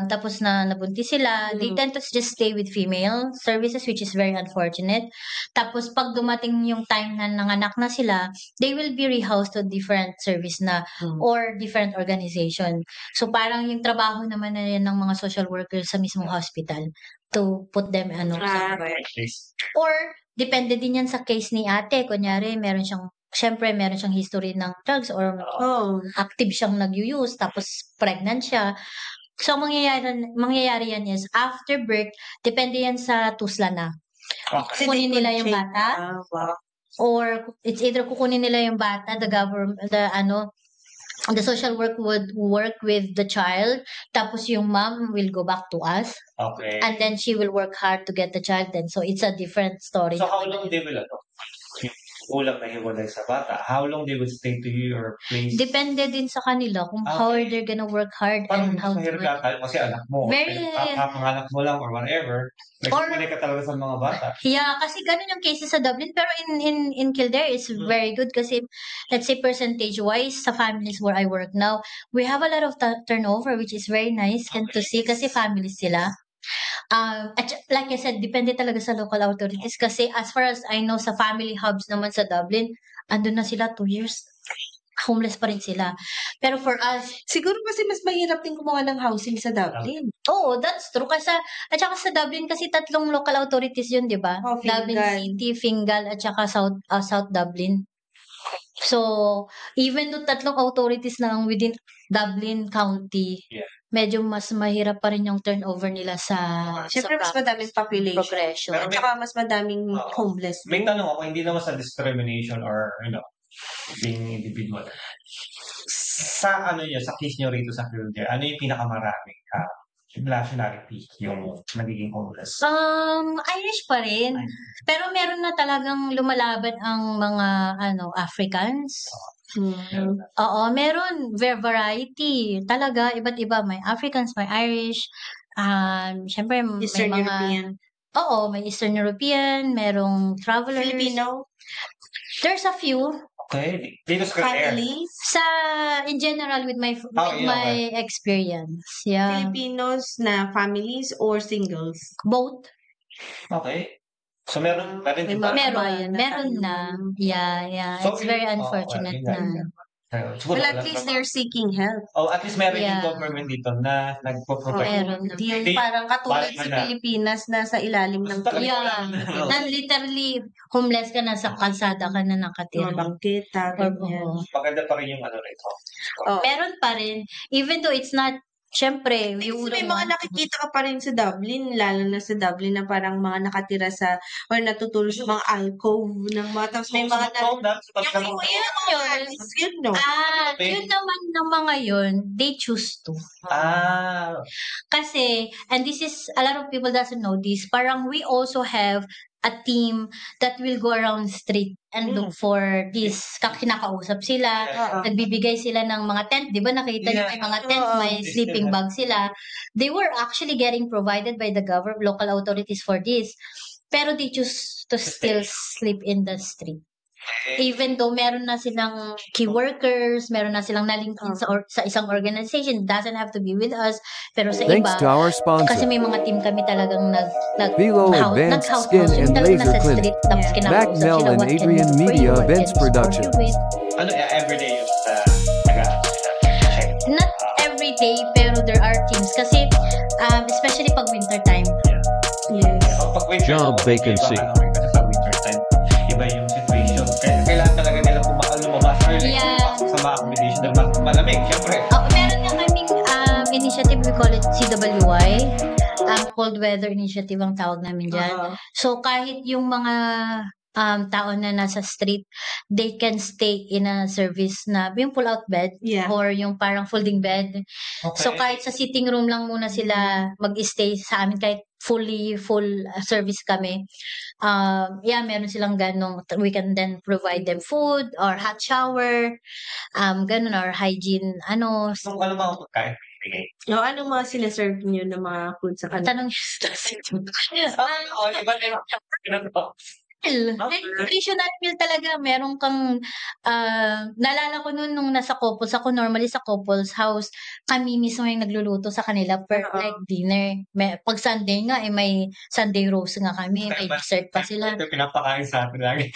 S2: tapos na nabuntis sila, they tend to just stay with female services, which is very unfortunate. Tapos pag dumating yung time na nanganak na sila, they will be rehoused to different service na or different organization. So parang yung trabaho naman na yan ng mga social workers sa mismong hospital to put them or depende din yan sa case ni ate. Kunyari, meron siyang history ng drugs or active siyang nag-use tapos pregnant siya. So, mangyayari yan is after birth, depende yan sa TUSLA na. Kukunin nila yung bata or it's either kukunin nila yung bata, the social work would work with the child, tapos yung mom will go back to us.
S1: Okay.
S2: And then she will work hard to get the child then. So, it's a different story.
S1: So, how long they will, ulang na hiwalay sa bata, how long they will stay to your place?
S2: Depende din sa kanila kung how they're gonna work hard and how to
S1: mahirap ka kasi anak mo. Kapanganak mo lang or whatever. Nagpapalay ka talaga sa mga bata.
S2: Yeah, kasi ganun yung cases sa Dublin. Pero in Kildare, it's very good kasi let's say percentage-wise sa families where I work now, we have a lot of turnover which is very nice and to see kasi families sila. At like I said, depende talaga sa local authorities kasi as far as I know sa family hubs naman sa Dublin, andun na sila 2 years. Homeless pa rin sila. Pero for us,
S3: siguro kasi mas mahirap din kumuha ng housing sa Dublin.
S2: Oh, that's true. At saka sa Dublin kasi 3 local authorities yun, di ba? Dublin City, Fingal, at saka South Dublin. So, even though 3 authorities na within Dublin County, medyo mas mahirap pa rin yung turnover nila
S3: Siyempre, mas madaming population.
S2: Progression.
S3: At saka mas madaming homeless.
S1: May tanong ako, hindi naman sa discrimination or, being individual. Sa sa case nyo rito sa Kildare, ano yung pinakamaraming nationality yung nagiging homeless?
S2: Irish pa rin. Pero meron na talagang lumalaban ang mga Africans. Oo, meron variety. Talaga, iba't iba. May Africans, may Irish. Siyempre,
S3: Eastern
S2: may mga...
S3: European.
S2: Oo, may Eastern European. Merong travelers.
S3: Filipino?
S2: There's a few.
S1: Okay. Dito sa Kildare?
S3: Families?
S2: In general, with my experience. Yeah.
S3: Filipinos na families or singles?
S2: Both.
S1: Okay. So, meron
S2: Meron na. Yeah. So, it's very unfortunate na.
S3: Well, at least they're seeking help.
S1: Oh, at least meron yung government dito na nagpo-provide.
S2: Meron na.
S3: Yung parang katulad sa Pilipinas na sa ilalim ng
S2: na literally homeless ka na sa kalsada ka na nakatira.
S3: Bangketa.
S1: Maganda pa rin yung rito.
S2: Meron pa rin. Even though it's not, syempre,
S3: may mga nakikita ka pa rin sa Dublin, lalo na sa Dublin na parang mga nakatira sa, or natutulog sa mga alcove ng mga, tapos may mga
S2: yun naman ng mga yun, they choose to. Kasi, and this is, a lot of people doesn't know this, parang we also have a team that will go around street and look for this. Kinakausap sila, nagbibigay sila ng mga tent. Di ba nakita niyo may mga tent, may sleeping bag sila. They were actually getting provided by the government, local authorities for this. Pero they choose to still sleep in the street. Even though meron na silang key workers, meron na silang nalingkin sa isang organization, doesn't have to be with us. Pero sa iba, kasi may mga team kami talagang
S4: Velo Advanced Skin and Laser Clinic, Macmel and Adrian Media Events Production.
S1: Everyday yung
S2: not everyday, pero there are teams. Kasi, especially pag winter time.
S4: Job vacancy.
S1: Kasi pag winter time, iba yung situation. Kailangan talaga nila lumabas early sa mga accommodation na malamig, syempre.
S2: Meron nga kaming initiative, we call it CWY. Cold Weather Initiative ang tawag namin dyan. So, kahit yung mga tao na nasa street, they can stay in a service na yung pull-out bed or yung parang folding bed.
S1: Okay.
S2: So, kahit sa sitting room lang muna sila mag-stay sa amin, kahit full service kami. Meron silang ganong, we can then provide them food or hot shower, ganon, or hygiene,
S1: So, ano mga pagkain?
S3: No, ano mga sinaserve niyo na mga food sa kanila?
S2: Tanong nutritional meal talaga. Meron kang, naalala ko nung nasa couples ako, normally sa couples house, kami mismo yung nagluluto sa kanila per like dinner. Pag Sunday nga, may Sunday roast nga kami, may dessert pa sila.
S1: Ito pinapakain sa atin lagi.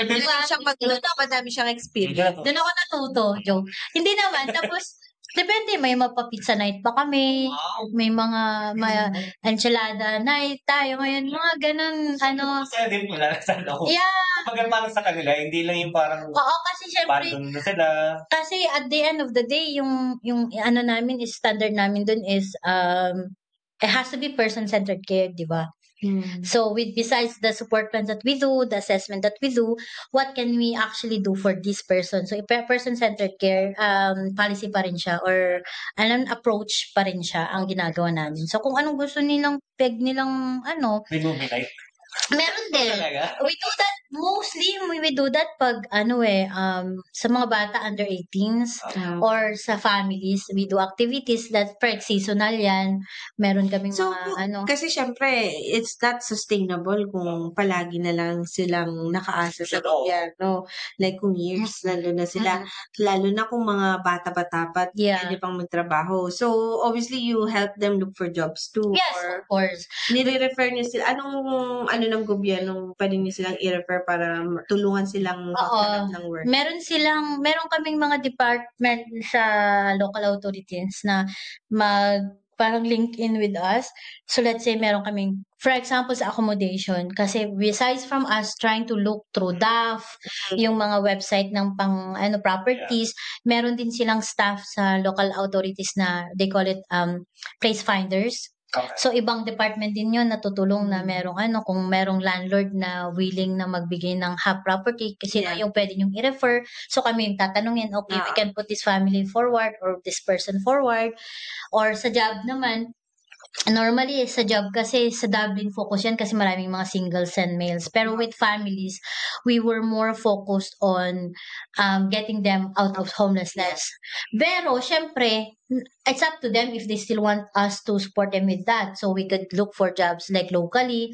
S3: Doon siyang magluto, madami siyang experience.
S2: Doon ako natuto, joke. Hindi naman, tapos, depende, may mapapizza night pa kami, may mga enchilada night tayo ngayon, mga ganun,
S1: Masaya din pala, sana ako.
S2: Yeah.
S1: Pagkatapos sa kanila, hindi lang yung parang
S2: kasi syempre,
S1: bandon na sila.
S2: Kasi at the end of the day, yung namin is, standard namin dun is, it has to be person-centered care, di ba? So, besides the support plans that we do, the assessment that we do, what can we actually do for this person? So, person-centered care, policy pa rin siya, or approach pa rin siya ang ginagawa namin. So, kung anong gusto nilang,
S1: May movie night.
S2: Meron din. We do that, mostly, we do that pag, sa mga bata under 18s, or sa families, we do activities that seasonal yan. Meron kaming
S3: Kasi syempre, it's not sustainable kung palagi na lang silang nakaasa sa gobyerno. Like kung years, lalo na sila, lalo na kung mga bata-bata pa, pwede pang magtrabaho. So, obviously, you help them look for jobs too.
S2: Yes,
S3: or
S2: of course.
S3: nire-refer niyo sila, anong ng gobyerno pwede niyo silang i-refer para tulungan silang maghanap ng work?
S2: Meron kaming mga department sa local authorities na parang link in with us. So let's say meron kaming, for example, sa accommodation, kasi besides from us trying to look through DAF, yung mga website ng properties, meron din silang staff sa local authorities na they call it place finders. So, ibang department din yun natutulong na merong kung merong landlord na willing na magbigay ng half property, kasi yung pwede nyong i-refer. So, kami yung tatanungin, okay, we can put this family forward or this person forward. Or sa job naman, normally sa job kasi sa Dublin focus yan kasi maraming mga singles and males. Pero with families, we were more focused on getting them out of homelessness. Pero, syempre, it's up to them if they still want us to support them with that. So, we could look for jobs like locally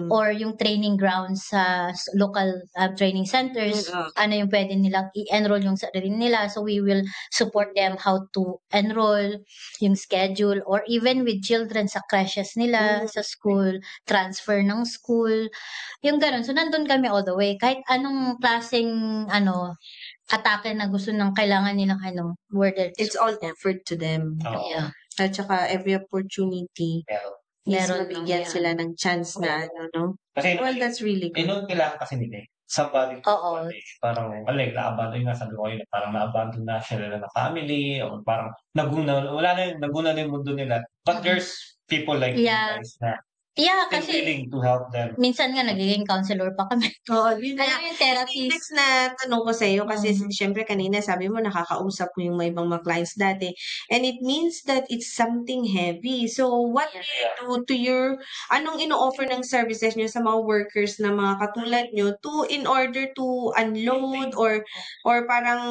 S2: or yung training grounds sa local training centers. Yung pwede nilang i-enroll yung sarili nila. So, we will support them how to enroll, yung schedule, or even with children sa crashes nila, sa school, transfer ng school, yung ganun. So, nandun kami all the way. Kahit anong klaseng, atake na gusto ng kailangan nilang
S3: it's all effort to them.
S2: Yeah.
S3: At saka every opportunity meron mabigyan sila ng chance na
S1: Kasi,
S3: well, that's really good.
S1: Kailangan kasi nila somebody parang naabandon yung sabi ko yun, parang naabandon na sila ng family, o parang naguna na yung mundo nila, but there's people like you guys na
S2: kasi
S1: willing to help them.
S2: Minsan nga nagiging counselor pa kami.
S3: Yun
S2: yung therapist.
S3: Next na tanong ko sa iyo kasi syempre kanina sabi mo nakakausap mo yung may ibang mga clients dati, and it means that it's something heavy. So what do you do to your, anong ino-offer ng services niyo sa mga workers na mga katulad niyo in order to unload or parang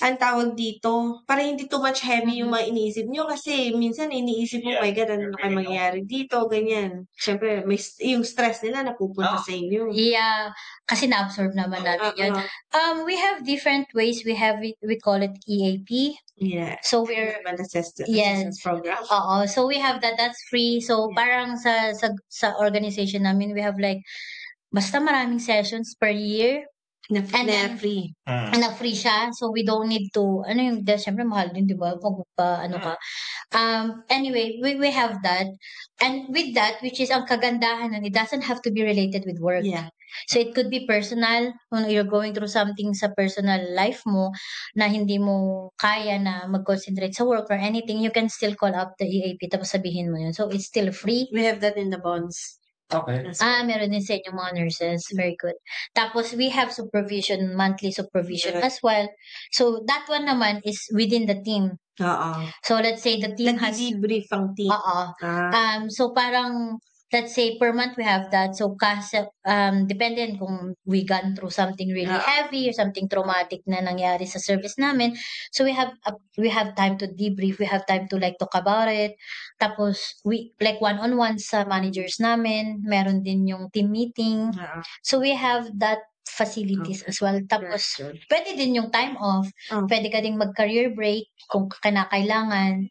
S3: ang tawag dito, para hindi too much heavy yung mga iniisip niyo, kasi minsan iniisip mo, my God, ano na kayo mangyayari dito, ganyan. Siyempre, yung stress nila napupunta sa inyo.
S2: Yeah, kasi na-absorb naman natin yun. We have different ways. We call it EAP.
S3: Yeah.
S2: So we're
S3: assistance program.
S2: So we have that's free. So parang sa organization namin, we have like basta maraming sessions per year.
S3: Na free.
S2: Na free siya. So, we don't need to, syempre mahal din, di ba? Ka. Anyway, we have that. And with that, which is ang kagandahan nun, it doesn't have to be related with work.
S3: Yeah.
S2: So it could be personal, kung you're going through something sa personal life mo na hindi mo kaya na mag-concentrate sa work or anything, you can still call up the EAP tapos sabihin mo yun. So it's still free.
S3: We have that in the bonds.
S1: Okay.
S2: Meron din sa inyo mga nurses. Very good. Tapos we have supervision, monthly supervision
S3: Yeah.
S2: as well. So that one naman is within the team.
S3: Oo.
S2: So let's say the team has
S3: Nag-debrief ang team.
S2: so parang let's say per month we have that. So kasi depende kung we gone through something really heavy or something traumatic na nangyari sa service namin. So we have time to debrief, we have time to like talk about it. Tapos we like one-on-one sa managers namin, meron din yung team meeting. So we have that facilities as well. Tapos pwede din yung time off. Pwede ka ding mag-career break kung kinakailangan.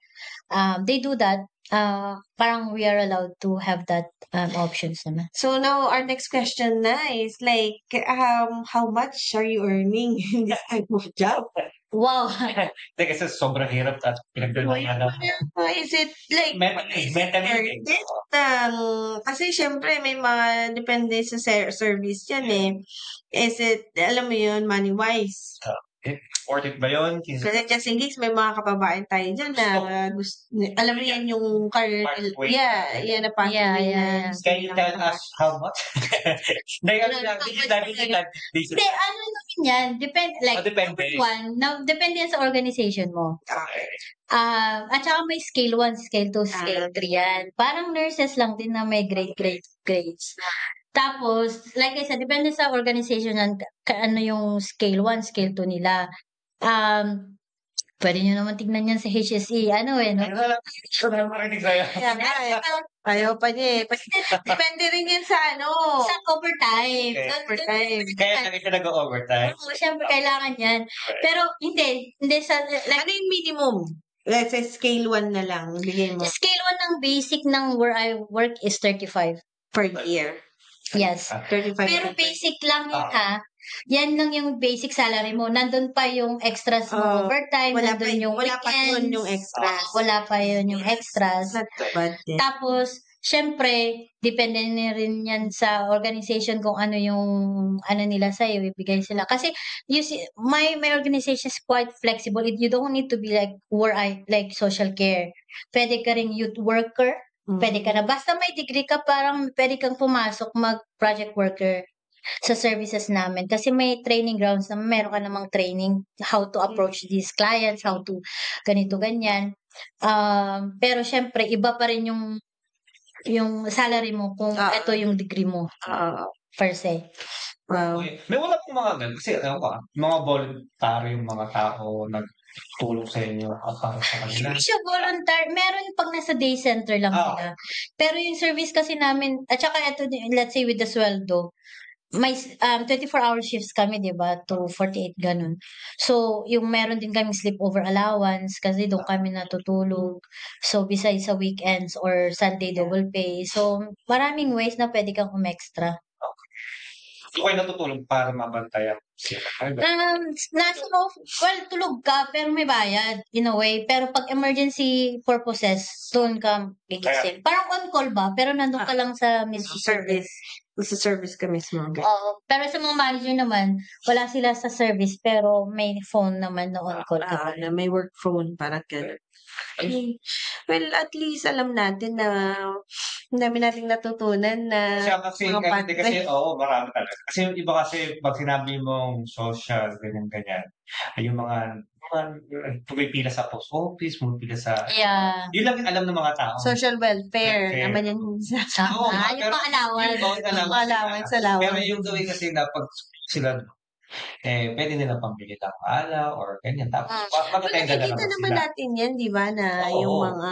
S2: They do that. Parang we are allowed to have that options naman.
S3: So now our next question na is like, how much are you earning in this type of job?
S2: Wow.
S1: Kasi sobrang hirap at pinagdadaanan.
S3: Is it like
S1: mentally?
S3: Kasi syempre may mga depende sa service yan eh. Is it, alam mo yun, money-wise?
S1: Worth it ba yun?
S3: Kasi just in case may mga kababayan tayo dyan na gusto, alam mo yan yung career, yan na pathway na.
S1: Can you tell us how much?
S2: Hindi, ano naman yan? Depende. Depende yan sa organization mo. At saka may scale 1, scale 2, scale 3 yan. Parang nurses lang din na may grades. Tapos, like I said, depende sa organization ano yung scale 1, scale 2 nila. Pwede nyo naman tignan yan sa HSE. No?
S3: Ayaw pa niya eh. Depende rin yan sa
S2: Sa overtime.
S1: Okay. Kaya kami nag-overtime?
S2: Siyempre, kailangan yan. Pero, hindi sa...
S3: ano yung minimum? Let's say scale 1 na lang. Bigay mo.
S2: Scale 1 ng basic ng where I work is 35.
S3: Per year.
S2: Yes.
S3: 35.
S2: Pero basic lang yun ha. Yan lang yung basic salary mo. Nandun pa yung extras mo overtime.
S3: Wala
S2: nandun yung
S3: wala pa yun yung extras.
S2: Wala pa yun yung extras.
S3: Not bad din.
S2: Tapos, syempre, depende na rin yan sa organization kung ano yung nila sa'yo, ibigay sila. Kasi, you see, my organization is quite flexible. You don't need to be like like social care. Pwede ka rin youth worker. Pwede ka na. Basta may degree ka, parang pwede kang pumasok mag-project worker sa services namin. Kasi may training grounds na meron ka namang training how to approach these clients, how to ganito, ganyan. Pero syempre, iba pa rin yung salary mo kung ito yung degree mo per se.
S3: Wow.
S1: May wala pong mga ganun. Kasi mga voluntary yung mga tao nagtulong sa inyo para sa kanila.
S2: Hindi siya volunteer. Meron pag nasa day center lang sila. Pero yung service kasi namin, at saka ito, let's say with the sweldo, may 24-hour shifts kami, di ba? To 48, ganun. So, yung meron din kami sleepover allowance kasi doon kami natutulog. So, besides sa weekends or Sunday double pay. So, maraming ways na pwede kang umextra.
S1: So, kayo natutulog para mabantayan sila?
S2: Tulog ka, pero may bayad, in a way. Pero pag emergency purposes, doon ka gigising. Parang on-call ba? Pero nandun ka lang sa mismo service.
S3: Sa service ka mismo.
S2: Oo. Pero sa mga manager naman, wala sila sa service, pero may phone naman na on-call ka.
S3: Na may work phone, parang gano'n. Well, at least alam natin na dami nating natutunan na
S1: kasi marami talaga. Kasi yung iba kasi pag sinabi mong social, ganyan-ganyan, ay yung mga pumipila sa post office, pumipila sa...
S2: Yeah.
S1: Yun lang yung alam ng mga tao.
S3: Social welfare. Naman yan.
S2: Yung
S3: allowance.
S1: Pero yung gawin kasi na pag sila pwede nila pambili ng ala or ganyan. Tapos,
S3: nakikita naman natin yan, di ba, na yung mga...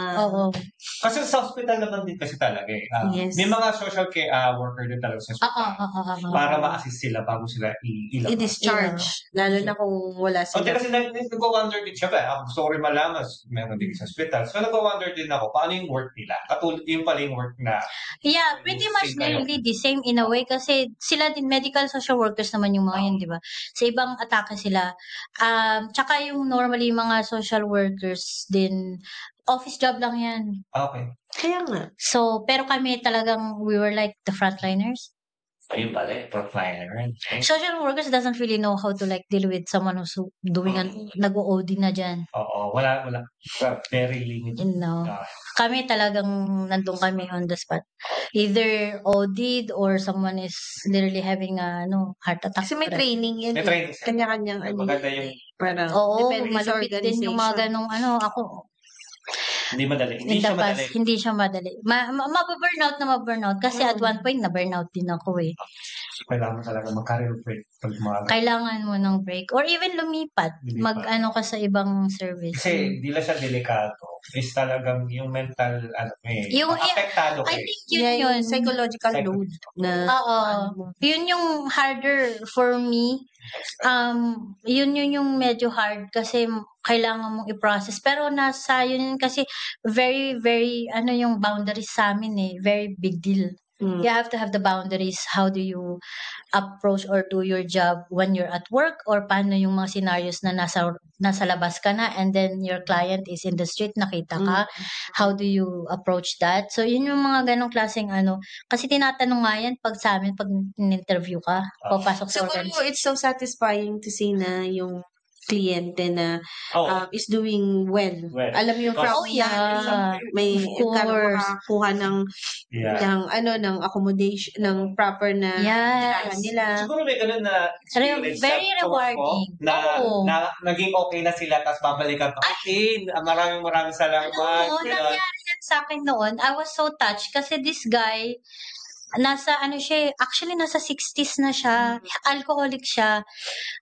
S1: Kasi sa hospital naman din kasi talaga eh.
S3: Yes.
S1: May mga social care worker din talaga sa hospital. Para ma-assist sila bago sila
S3: i-discharge. Lalo na kung wala sila.
S1: Kasi nag-wonder din siya ba? Gusto ko rin malaman, meron din sa hospital. So, nag-wonder din ako, paano yung work nila? Katulad yung pala yung work na...
S2: Yeah, pretty much nearly the same in a way kasi sila din medical social workers naman yung mga yun, di ba? Sa ibang atake sila. Tsaka yung normally mga social workers din, office job lang yan.
S1: Okay.
S3: Kaya nga.
S2: So, pero kami talagang, we were like the frontliners.
S1: Ayun pala, profiler.
S2: Social workers doesn't really know how to like deal with someone who's doing nag-OD na dyan.
S1: Oo, wala. Very limited.
S2: No. Kami talagang nandun kami on the spot. Either OD'd or someone is literally having a heart attack.
S3: Kasi may training yun.
S1: May training.
S3: Kanya-kanyang
S1: Maganda yung...
S3: Parang,
S2: oo,
S3: depende sa
S2: malupit din yung mga ganong ako.
S1: Hindi madali. Hindi siya madali.
S2: Hindi siya madali. Mababurnout kasi at one point na-burnout din ako eh.
S1: Kailangan mo talaga mag-career break.
S2: Kailangan mo ng break. Or even lumipat. Mag-ano ka sa ibang service.
S1: Kasi di lang siya delikado. Is talagang yung mental,
S2: yung
S1: apektado
S2: I think yun.
S3: Psychological load.
S2: Oo. Yun yung harder for me. Yun yung medyo hard kasi kailangan mong i-process. Pero nasa yun kasi very, very, yung boundaries sa amin eh. Very big deal. You have to have the boundaries. How do you approach or do your job when you're at work, or paano yung mga scenarios na nasa labas ka na and then your client is in the street, nakita ka. How do you approach that? So yun yung mga ganong klaseng kasi tinatanong nga yan pag sa amin, pag in-interview ka, papasok sa
S3: organization. So it's so satisfying to see na yung kliyente na is doing well. Alam mo yung from may makakuha ng accommodation, ng proper na nila.
S1: Siguro may ganun na
S2: very rewarding.
S1: Na naging okay na sila, tapos babalikan pa. Okay, maraming salamat.
S2: Nangyari yan sa akin noon. I was so touched kasi this guy, nasa 60s na siya. Alcoholic siya.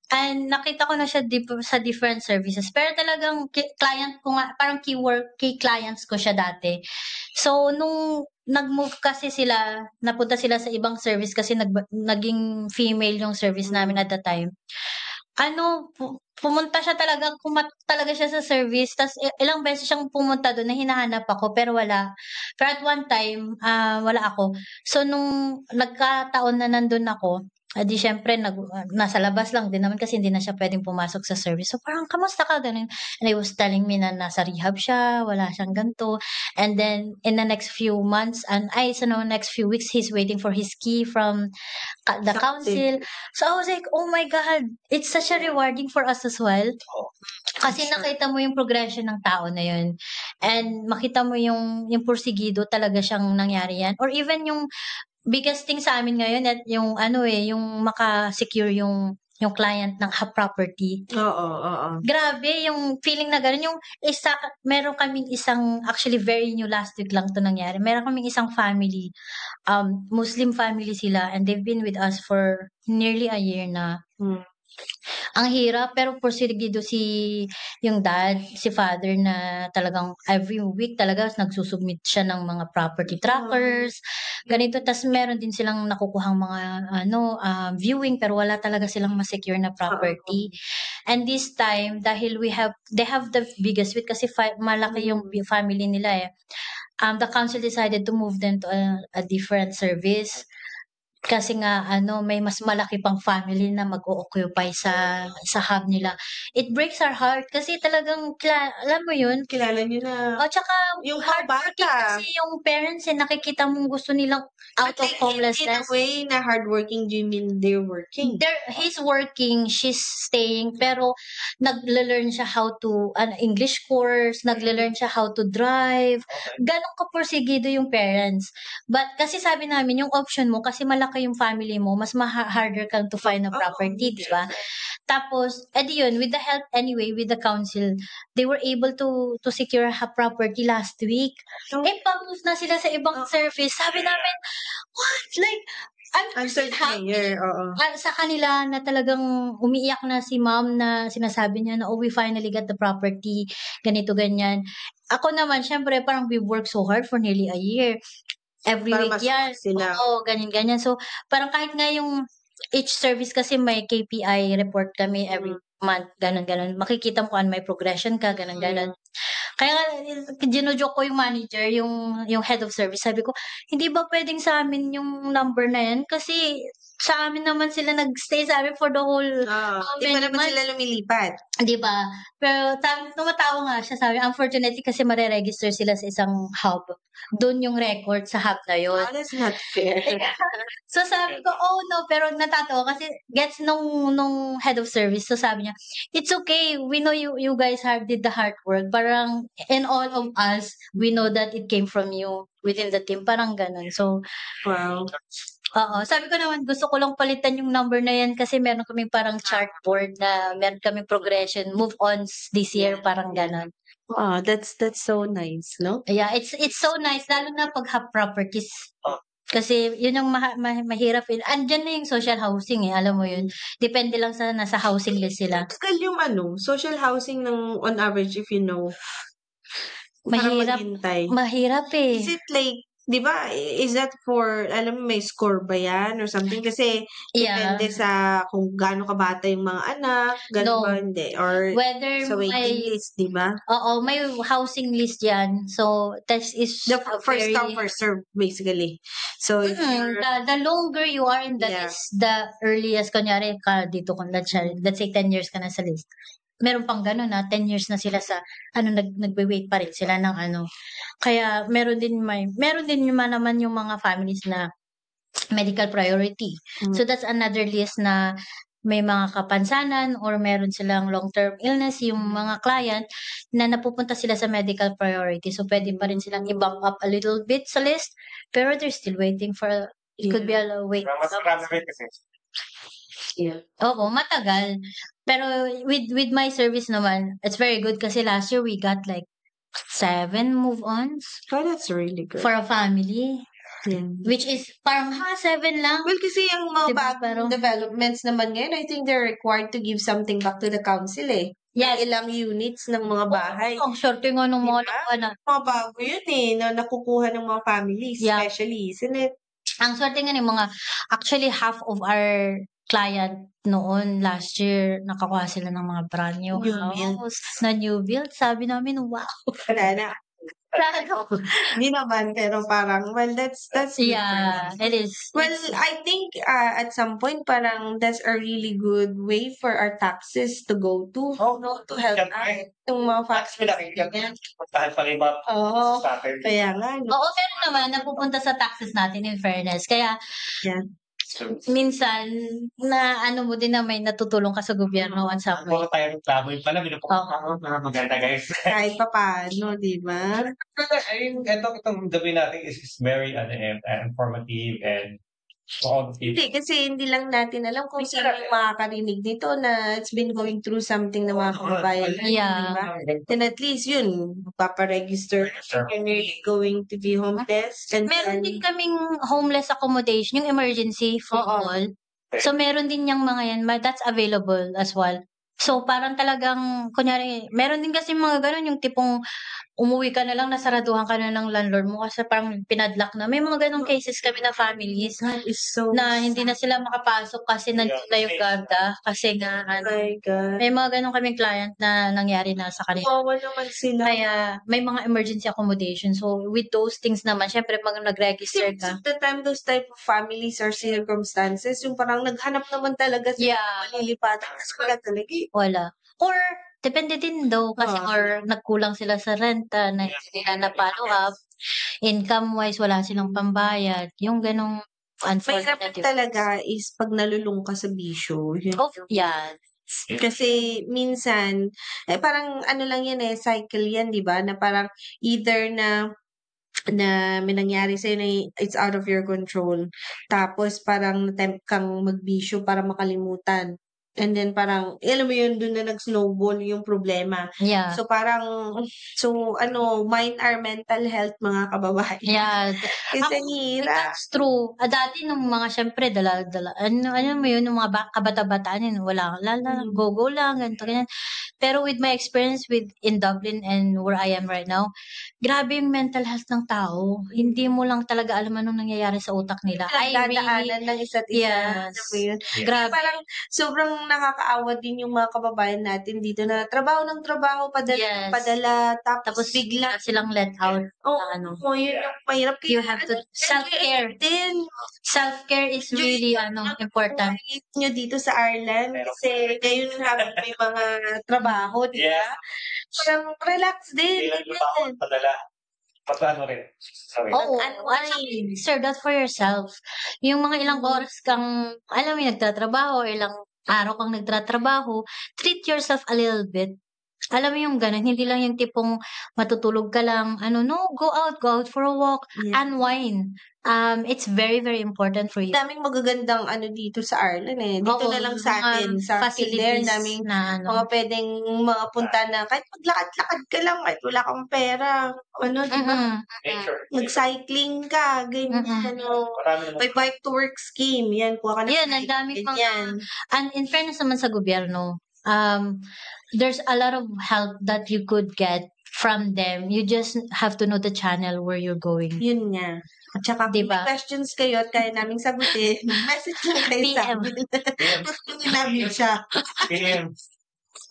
S2: And nakita ko na siya sa different services. Pero talagang client ko nga, parang key clients ko siya dati. So, nung nag-move kasi sila, napunta sila sa ibang service kasi naging female yung service namin at the time. Pumunta siya talaga siya sa service. Tapos ilang beses siyang pumunta doon na hinahanap ako pero wala. Pero at one time, wala ako. So nung nagkataon na nandun ako, di syempre nasa labas lang din naman kasi hindi na siya pwedeng pumasok sa service. So parang, kamusta ka? Ganun. And he was telling me na nasa rehab siya, wala siyang ganito. And then in the next few months, next few weeks, he's waiting for his key from the council. So I was like, oh my God, it's such a rewarding for us as well. Kasi nakita mo yung progression ng tao na yun. And makita mo yung porsigido talaga siyang nangyari yan. Or even yung biggest thing sa amin ngayon at yung yung maka-secure yung client ng property.
S3: Oo.
S2: Grabe yung feeling na gano'n. Yung meron kaming isang, actually very new, last week lang to nangyari. Meron kaming isang family, Muslim family sila, and they've been with us for nearly a year na. Ang hirap, pero porsigido yung dad, si father na talagang every week talaga nagsusubmit siya ng mga property trackers, ganito. Tas meron din silang nakukuhang mga viewing pero wala talaga silang ma-secure na property. And this time, dahil they have the biggest suite kasi malaki yung family nila eh. The council decided to move them to a different service. Kasi nga may mas malaki pang family na mag-o-occupy sa hub nila. It breaks our heart kasi talagang alam mo yun,
S3: kilala niyo na.
S2: Tsaka yung hardworking kasi yung parents nakikita mong gusto nilang out of homelessness.
S3: In a way na hardworking, do you mean they're working?
S2: He's working, she's staying, pero nagle-learn siya how to English course, nagle-learn siya how to drive. Ganong kaporsigido yung parents. But kasi sabi namin yung option mo kasi malaki yung family mo, mas harder kang to find a property, di ba? Tapos, yun, with the help anyway, with the council, they were able to secure a property last week. Pa-move na sila sa ibang service. Sabi namin, what? Like, I'm so happy. Sa kanila na talagang umiiyak na si mom na sinasabi niya na, we finally got the property, ganito, ganyan. Ako naman, syempre, parang we worked so hard for nearly a year. Every week yan. Oo, ganyan-ganyan. So, parang kahit nga yung each service kasi may KPI report kami every month, ganun-ganun. Makikita mo kung may progression ka, ganun-ganun. Kaya gino-joke ko yung manager, yung head of service. Sabi ko, hindi ba pwedeng sa amin yung number na yan? Kasi sa amin naman sila nag-stay sa amin for the whole
S3: Di pa
S2: many
S3: naman
S2: months.
S3: sila lumilipat.
S2: Di ba? Pero tumatawa nga siya, sabi, unfortunately kasi mare-register sila sa isang hub. Doon yung record sa hub na yun.
S3: Oh, that's not fair.
S2: So sabi ko, oh no, pero natatawa kasi gets nung head of service. So sabi niya, it's okay. We know you guys did the hard work. Parang, and all of us, we know that it came from you within the team. Parang ganun. So,
S3: Wow.
S2: oo. Sabi ko naman, gusto ko lang palitan yung number na yan kasi meron kaming parang chartboard na meron kaming progression, move-ons this year, parang ganun.
S3: Wow, that's so nice, no?
S2: Yeah, it's so nice, lalo na pag have properties. Kasi yun yung mahirap. Andyan na yung social housing alam mo yun. Depende lang sa nasa housing list sila.
S3: Tagal yung social housing ng on average if you know.
S2: Mahirap. Mahirap
S3: Is it like, di ba, is that for, alam mo, may score ba yan or something? Kasi depende sa kung gaano kabata yung mga anak, gano'n ba, hindi? Or
S2: whether
S3: sa waiting list, di ba?
S2: Oo, may housing list yan. So, that is
S3: the first come, first serve, basically. So, if
S2: the longer you are in the list, the earliest, kunyari ka dito, let's say 10 years ka na sa list. Meron pang gano'n 10 years na sila sa, nagbe-wait pa rin sila ng Kaya, meron din naman yung mga families na medical priority. So, that's another list na may mga kapansanan or meron silang long-term illness, yung mga client na napupunta sila sa medical priority. So, pwede pa rin silang i-bump up a little bit sa list, pero they're still waiting for, it could be a wait.
S3: Yeah.
S2: Oo, matagal. Pero with my service naman, it's very good kasi last year we got like 7 move-ons.
S3: Oh, that's really good.
S2: For a family.
S3: Yeah.
S2: Which is parang 7 lang.
S3: Well, kasi yung mga
S2: Diba,
S3: bagong developments naman ngayon, I think they're required to give something back to the council
S2: Yes.
S3: Ilang units ng mga bahay.
S2: Ang swerte nga ng mga
S3: Mga bago yun na nakukuha ng mga families, especially, isn't it?
S2: Ang swerte nga ng mga, actually half of our client noon last year, nakakuha sila ng mga brand new house na new build. Sabi namin, wow.
S3: Wala na. Hindi naman, pero parang, well, that's
S2: yeah, it is.
S3: Well, I think at some point, parang that's a really good way for our taxes to go to. To help out yung mga families. Oo, kaya nga.
S2: Oo, pero naman, napupunta sa taxes natin in fairness. Kaya, minsan, na mo din na may natutulong ka sa gobyerno at sa
S1: Puro tayo ng klamo yung pala, mga maganda guys.
S3: Kahit pa paano, di ba?
S1: Itong gabi natin is very informative and
S3: hindi, kasi hindi lang natin alam kung sino yung makakarinig nito na it's been going through something na mga kababayan. Diba? Then at least yun, paparegister and you're going to be homeless. And
S2: meron din kaming homeless accommodation, yung emergency for all. So meron din yung mga yan, that's available as well. So parang talagang, kunyari, meron din kasi mga ganun, yung tipong umuwi ka na lang, nasaraduhan ka na ng landlord mo kasi parang pinadlock na. May mga ganong cases kami na families na hindi na sila makapasok kasi nandun na yung guarda. Kasi nga, may mga ganong kaming client na nangyari na sa kanila.
S3: Wawa naman sila.
S2: Kaya may mga emergency accommodation. So with those things naman, syempre pag nag-register ka.
S3: At the time, those type of families or circumstances, yung parang naghanap naman talaga sila malilipatan. Kasi wala talaga.
S2: Wala. Or, depende din daw kasi or nagkulang sila sa renta na hindi na follow up. Income-wise, wala silang pambayad. Yung ganong unfortunate.
S3: Mahirap talaga is pag nalulung ka sa bisyo. Kasi minsan, parang lang yan cycle yan, di ba? Na parang either na may nangyari sa'yo na it's out of your control. Tapos parang natempt kang magbisyo para makalimutan. And then parang, alam mo yun, doon na nag-snowball yung problema.
S2: Yeah.
S3: So parang, mind our mental health, mga kababayan.
S2: Yeah.
S3: Kasi hirap.
S2: That's true. Dati nung mga, syempre, dala-dala, ano mo yun, yung mga kabata-bataan yun, wala, go lang, ganito, ganyan. Pero with my experience in Dublin and where I am right now, grabe yung mental health ng tao. Hindi mo lang talaga alam anong nangyayari sa utak nila.
S3: Dadaanan ng isa't isa.
S2: Yes. Grabe.
S3: Parang sobrang nakakaawa din yung mga kababayan natin dito na trabaho ng trabaho, padala ng
S2: Yes.
S3: padala, tapos
S2: Tapos
S3: bigla,
S2: bigla silang let out.
S3: oh,
S2: ano.
S3: yun yung mahirap.
S2: You
S3: Kaya
S2: have to self-care.
S3: din.
S2: Self-care is really important.
S3: Buhay nyo dito sa Ireland kasi ngayon habang may mga trabaho, di ba? Parang relax din.
S1: Hindi lang yung tao padala. Pagkano rin. Sorry.
S2: Oo, sir, that for yourself. Yung mga ilang oras kang, alam mo, nagtatrabaho, ilang araw kang nagtatrabaho, treat yourself a little bit. Alam mo yung ganun, hindi lang yung tipong matutulog ka lang, go out for a walk, unwind. It's very, very important for you.
S3: Daming magagandang dito sa Ireland eh. Dito
S2: Oo,
S3: na lang sa
S2: mga
S3: atin, sa Kildare,
S2: facilities
S3: daming
S2: na
S3: mga pwedeng mapunta na kahit maglakad-lakad ka lang, kahit wala kang pera. Di ba?
S1: Nature.
S3: Mag-cycling ka, ganyan,
S1: Marami naman.
S3: may bike to work scheme, yan, kuha ka na.
S2: Yan, ang daming mga,
S3: ganyan.
S2: and in fairness naman sa gobyerno, there's a lot of help that you could get from them. You just have to know the channel where you're going.
S3: Yun nga. At saka kung
S2: Diba?
S3: may questions kayo at kaya naming sagutin, message lang kayo sa
S2: PM.
S3: amin. Gusto namin siya.
S1: PM.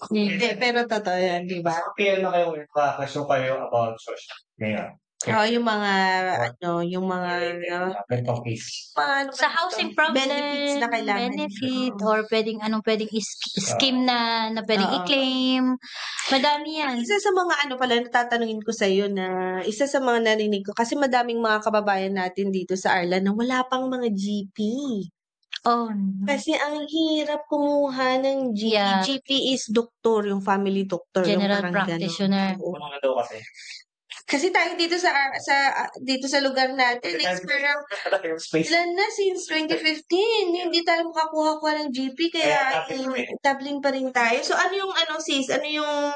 S3: Hindi, pero totoo yan, di ba?
S1: PM na kayo, question kayo about social. Ngayon.
S3: Yung mga, yung mga
S1: Ganitong case.
S2: Sa housing problem,
S3: benefits na kailangan.
S2: benefit, or pwedeng scheme na pwedeng i-claim. Madami yan.
S3: Isa sa mga pala natatanungin ko sa iyo na isa sa mga narinig ko kasi madaming mga kababayan natin dito sa Ireland na wala pang mga GP.
S2: Oh, no.
S3: Kasi ang hirap kumuha ng GP.
S2: Yeah.
S3: GP is doktor, yung family doctor.
S2: General
S3: yung parang
S2: practitioner.
S3: Oo.
S1: Ano nga daw kasi?
S3: Kasi tayo dito sa lugar natin, parang
S1: Space.
S3: ilan na since 2015, hindi tayo makakuha ng GP kaya tabling pa rin tayo. So ano yung sis? Ano yung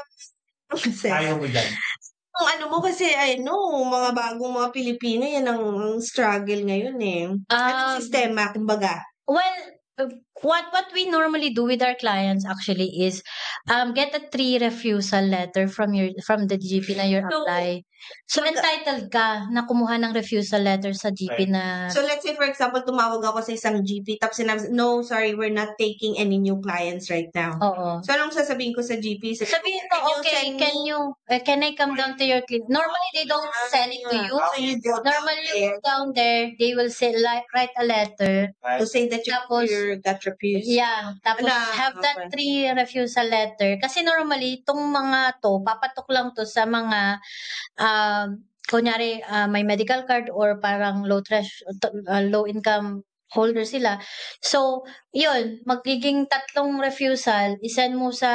S1: Ayaw mo dyan.
S3: Kung mo kasi mga bagong mga Pilipino yan ang struggle ngayon eh. Anong sistema kumbaga?
S2: Well, what we normally do with our clients actually is get a 3 refusal letter from the GP na you apply. So entitled ka na kumuha ng refusal letter sa GP na.
S3: So let's say for example tumawag ako sa isang GP tapos sinabi, no, sorry, we're not taking any new clients right now.
S2: Oo.
S3: So anong sasabihin ko sa GP?
S2: Sabihin mo, okay, can I come down to your clinic? Normally they don't send it to you. Normally you go down there, they will say write a letter
S3: to say that you got refused.
S2: Yeah, tapos have that 3 refusal letter. Kasi normally, itong mga to, papatok lang to sa mga, kunyari, may medical card or parang low income holder sila. So, yun, magiging 3 refusal, isend mo sa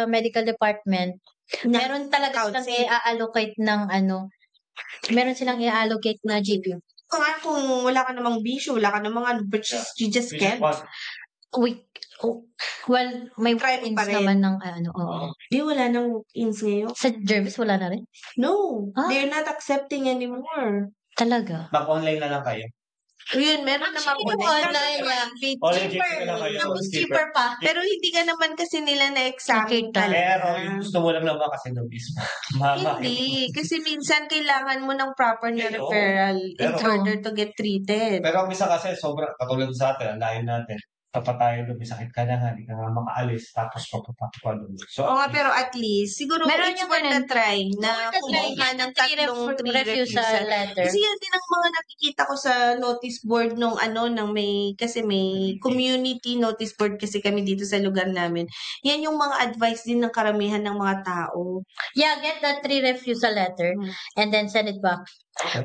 S2: medical department. Meron talaga silang i-allocate ng meron silang i-allocate na GP.
S3: Kung wala ka namang bisyo, wala ka namang but you just can't.
S2: Well, may walk-ins naman ng
S3: Di, wala nang walk-ins ngayon.
S2: Sa Jervis, wala na rin?
S3: No, they're not accepting anymore.
S2: Talaga?
S1: Mag-online na lang kayo.
S3: Yun, meron namang
S2: online niya. Cheaper pa.
S3: Pero hindi ka naman kasi nila na-examine
S1: Pero yung gusto mo lang naman kasi nung is
S3: hindi. Kasi minsan kailangan mo ng proper na referral in order to get treated.
S1: Pero ang isa kasi sobrang katulad sa atin, ang layo natin. Tapat tayo doon, may sakit ka na nga, hindi ka nga makaalis, tapos papapak pa doon. So,
S3: pero at least, siguro
S2: meron
S3: it's worth a try na kumuha ng 3 refusal letter. Kasi yan din ang mga nakikita ko sa notice board kasi may community notice board kasi kami dito sa lugar namin. Yan yung mga advice din ng karamihan ng mga tao.
S2: Yeah, get that 3 refusal letter and then send it back.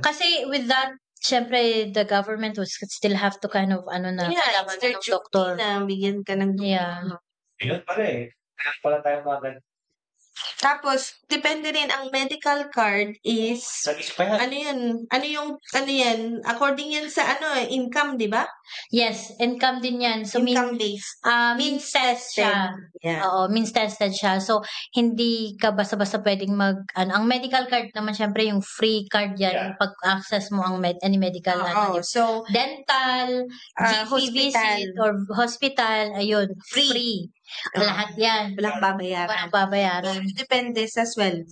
S2: Kasi with that, syempre, the government will still have to kind of, kailangan ng doktor.
S3: Na bigyan ka ng doktor.
S2: Yeah.
S1: Yun pala eh. Kaya pala tayo mga
S3: Tapos, depende rin, ang medical card is, ano yan? According yan sa income, di ba?
S2: Yes, income din yan. So,
S3: income-based.
S2: Means test siya.
S3: Yeah.
S2: Oo, means tested siya. So, hindi ka basta-basta pwedeng ang medical card naman, syempre, yung free card yan, pag-access mo ang any medical.
S3: So,
S2: dental, GP visit, or hospital, ayun, free. Lahat yan.
S3: Walang babayaran.
S2: Walang babayaran.
S3: Depende sa sweldo.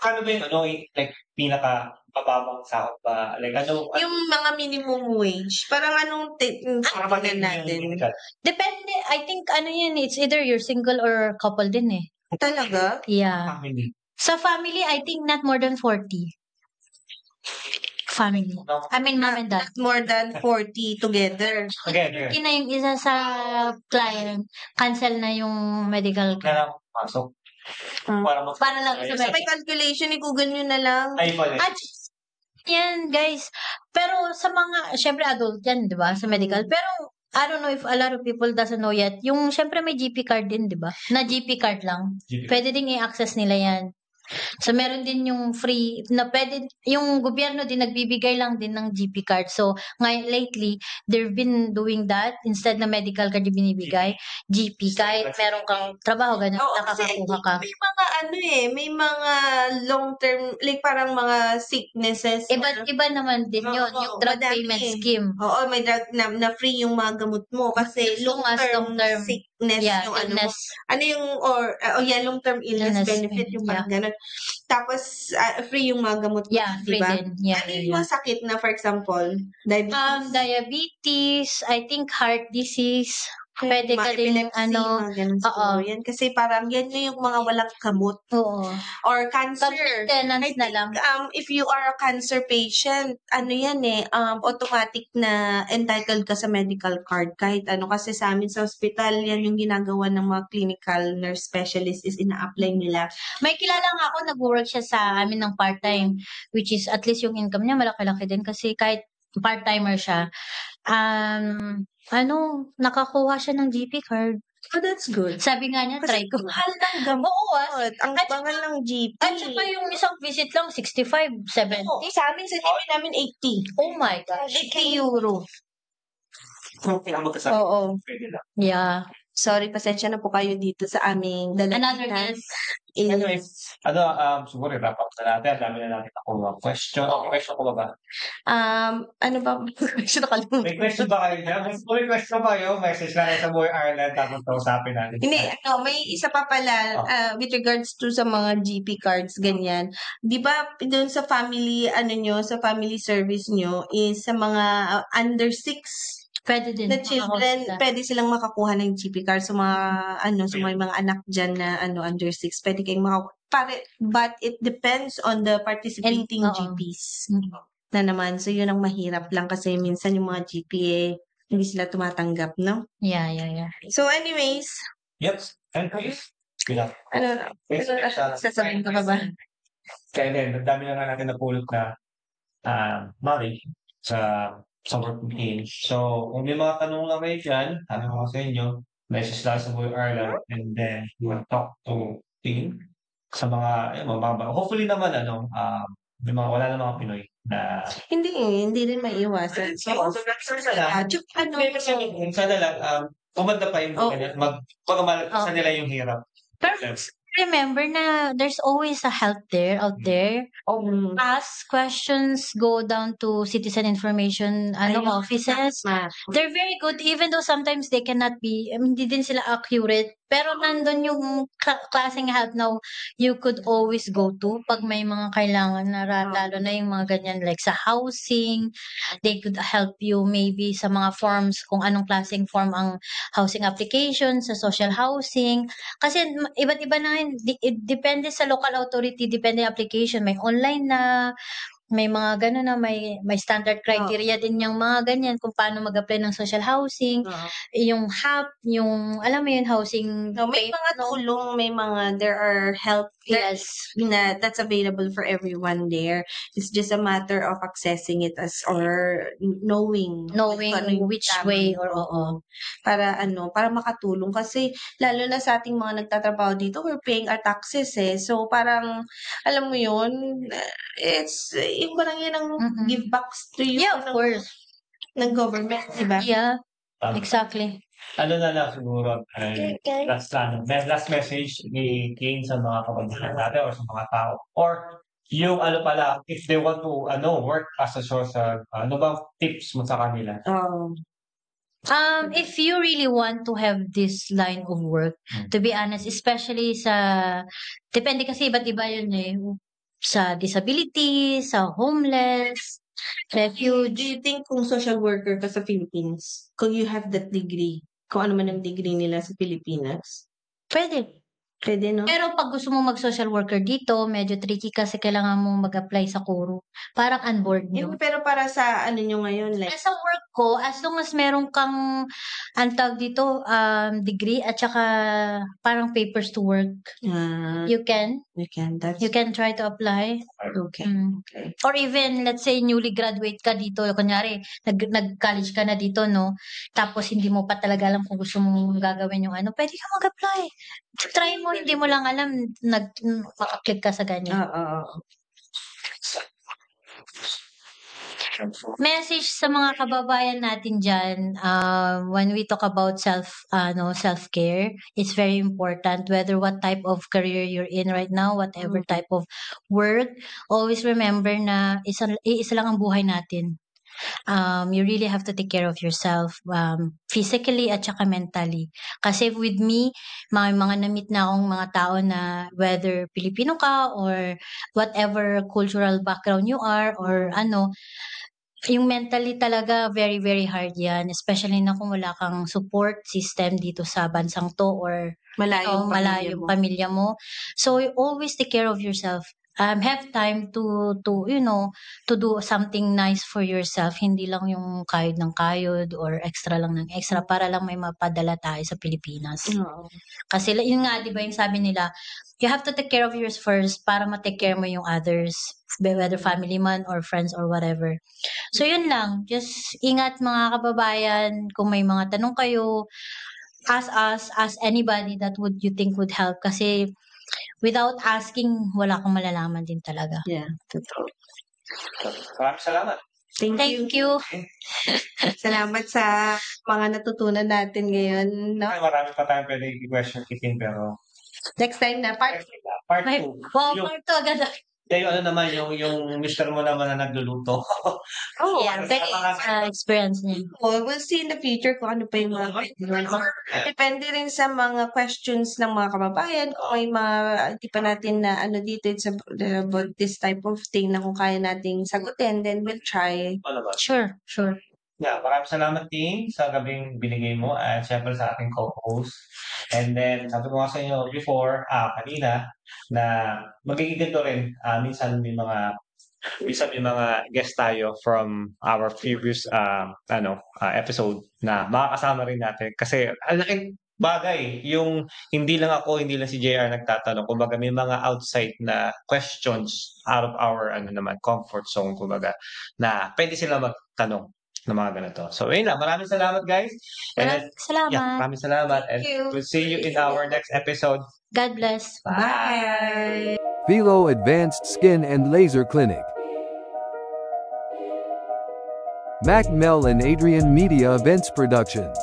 S1: Ano ba yung like pinaka mababang sahod ba? Like,
S3: Yung mga minimum wage, parang anong tingnan natin?
S2: Depende, I think it's either you're single or couple din eh.
S3: Talaga?
S2: Yeah.
S1: Family.
S2: Sa family, I think not more than 40. Family. I mean, mom and dad.
S3: Not more than 40 together.
S1: Together.
S2: Na yung isa sa client, cancel na yung medical
S1: Na lang pasok.
S2: para lang sa
S3: May calculation, i-google nyo na lang.
S1: Ay, pala.
S2: At yan, guys. Pero sa mga, syempre adult yan, di ba? Sa medical. Pero, I don't know if a lot of people doesn't know yet. Yung, syempre may GP card din, di ba? Na GP card lang.
S1: GP.
S2: Pwede ding i-access nila yan. So, meron din yung free, na pwede, yung gobyerno din nagbibigay lang din ng GP card. So, ngayon, lately, they've been doing that. Instead na medical card yung binibigay, GP. Kahit meron kang trabaho, ganyan, nakakakuha ka.
S3: May mga may mga long-term, like parang mga sicknesses.
S2: Iba naman din yun, yung drug payment scheme.
S3: Oo, may drug na free yung mga gamot mo. Kasi long-term sickness, yung illness. Long-term illness benefit, yung parang ganun. Tapos, free yung mga gamot mo,
S2: free
S3: diba?
S2: din. Yeah,
S3: yung mga sakit na, for example, diabetes?
S2: Diabetes, I think heart disease, pwede ka din,
S3: yan. Kasi parang yan yung mga walang kamot.
S2: Oo.
S3: Or cancer.
S2: Maintenance na lang.
S3: If you are a cancer patient, automatic na entitled ka sa medical card. Kahit kasi sa amin sa hospital, yan yung ginagawa ng mga clinical nurse specialist is ina-apply nila.
S2: May kilala nga ako, nag-work siya sa amin ng part-time, which is at least yung income niya malaki-laki din kasi kahit part-timer siya, nakakuha siya ng GP card.
S3: Oh, that's good.
S2: Sabi nga niya, try ko.
S3: Mahal ng gamot.
S2: Oo,
S3: Ang bangal ng GP.
S2: At saka yung isang visit lang, 65, 70.
S3: Sa amin, sa GP namin, 80.
S2: Oh my gosh.
S3: 80 euro. Oo.
S1: Pwede lang.
S2: Yeah.
S3: Sorry, pasensya na po kayo dito sa aming
S2: Another guest.
S1: Anyways, siguro wrap up na natin. Dami na natin ako question. Question ko ba?
S3: Ano ba? Question nakalimutan.
S1: May question ba kayo dyan? May question ba kayo? Message lang sa Buhay Ireland tapos kausapin natin.
S3: Hindi, may isa pa pala with regards to sa mga GP cards, ganyan. Di ba, doon sa family, sa family service nyo, is sa mga under 6,
S2: pwede din.
S3: The children, pwede silang makakuha ng GP card. So, sa mga anak dyan na under 6, pwede kayong makakuha. But it depends on the participating GPs na naman. So, yun ang mahirap lang kasi minsan yung mga GP hindi sila tumatanggap, no?
S2: Yeah.
S3: So, anyways.
S1: Yep. Anyways.
S3: Sasabihin ko pa ba?
S1: Kaya din, dami na nga natin napulot na Mari sa working age. So, kung may mga tanong lang kayo dyan, tanong ko sa inyo, message lang sa Buhay Ireland, and then you will talk to team sa mga mababa. Hopefully naman, may mga wala na mga Pinoy na...
S3: Hindi rin maiiwasan.
S1: So sana lang, kumanda pa yung pagkamalagpasan nila yung hirap.
S2: Perfect. Remember na there's always a help out there. Ask questions, go down to citizen information offices. They're very good even though sometimes they cannot be, hindi din sila accurate. Pero nandun yung klaseng help na you could always go to pag may mga kailangan na lalo na yung mga ganyan like sa housing. They could help you maybe sa mga forms kung anong klaseng form ang housing application sa social housing. Kasi iba't iba na depende sa local authority, depende application. May online na, may mga gano'n na may standard criteria din yung mga ganyan kung paano mag-apply ng social housing. Yung HAP, yung alam mo yun, housing.
S3: May mga tulong, there are help na that's available for everyone there. It's just a matter of accessing it or knowing
S2: which way or
S3: para makatulong kasi lalo na sa ating mga nagtatrabaho dito, we're paying our taxes so parang alam mo yun, it's yung parang yan ang give backs to you
S2: of course
S3: ng government, diba?
S2: Yeah, exactly.
S1: Na lang siguro last message ni Kane sa mga kababayan natin or sa mga tao or yung if they want to work as a social bang tips mo sa kanila?
S2: If you really want to have this line of work, to be honest, especially depende kasi iba't iba yun sa disability, sa homeless,
S3: Do
S2: refuge.
S3: you think kung social worker ka sa Philippines, kung you have that degree, kung ano man ang degree nila sa Pilipinas,
S2: Pwede.
S3: pwede, no?
S2: Pero pag gusto mo mag-social worker dito, medyo tricky kasi kailangan mo mag-apply sa Kuro. Parang unboard nyo.
S3: Pero para sa ano nyo ngayon, like,
S2: Sa work ko, as long as meron kang antag dito, degree at saka parang papers to work, you can
S3: that's
S2: try to apply.
S3: okay. Okay.
S2: Or even, let's say, newly graduate ka dito, kunyari, nag-college ka na dito, no? Tapos, hindi mo pa talaga alam kung gusto mong gagawin yung ano, pwede ka mag-apply. Try mo, hindi mo lang alam, makaklik ka sa ganyan. Message sa mga kababayan natin dyan, when we talk about self-care, it's very important, whether what type of career you're in right now, whatever type of work, always remember na isa lang ang buhay natin. You really have to take care of yourself, physically at saka mentally. Kasi with me, may mga na-meet na akong mga tao na whether Pilipino ka or whatever cultural background you are or ano, yung mentally talaga very, very hard yan. Especially na kung wala kang support system dito sa bansang to or malayong pamilya mo. So, you always take care of yourself. Have time to do something nice for yourself. Hindi lang yung kayod ng kayod or extra lang ng extra para lang may mapadala tayo sa Pilipinas. Kasi yun nga, di ba yung sabi nila, you have to take care of yours first para ma-take care mo yung others, whether family man or friends or whatever. So yun lang, just ingat mga kababayan, kung may mga tanong kayo, ask us, ask anybody that you think would help kasi without asking, wala kang malalaman din talaga.
S3: Yeah, totoo.
S1: Maraming salamat.
S2: Thank you.
S3: Salamat sa mga natutunan natin ngayon, no?
S1: Marami pa tayong pwede i-question kitin pero
S3: next time na part
S1: 2. Part 2.
S2: Part 2 agad.
S1: Yung ano naman, yung mister mo naman na nagluluto.
S2: Yeah, very experience niya.
S3: We'll see in the future kung ano pa yung mga depende rin sa mga questions ng mga kababayan, kung may mga di pa natin na ano dito about this type of thing na kung kaya nating sagutin, then we'll try.
S2: Sure.
S1: Yeah, maraming salamat Ting sa gabing binigay mo at syempre sa ating co-host. And then, sabi ko nga sa inyo before, kanina, na magiging ganito rin. Minsan may mga guest tayo from our previous episode na makakasama rin natin. Kasi ang laking bagay, yung hindi lang si JR nagtatanong. Kumbaga may mga outside na questions out of our comfort zone, kumbaga, na pwede sila magtanong ng mga ganito. So, ayun lang. Maraming salamat, guys.
S2: Salamat.
S1: Yeah, maraming salamat. And we'll see you in our next episode.
S2: God bless.
S3: Bye!
S4: Philo Advanced Skin and Laser Clinic. Mac Mel and Adrian Media Events Productions.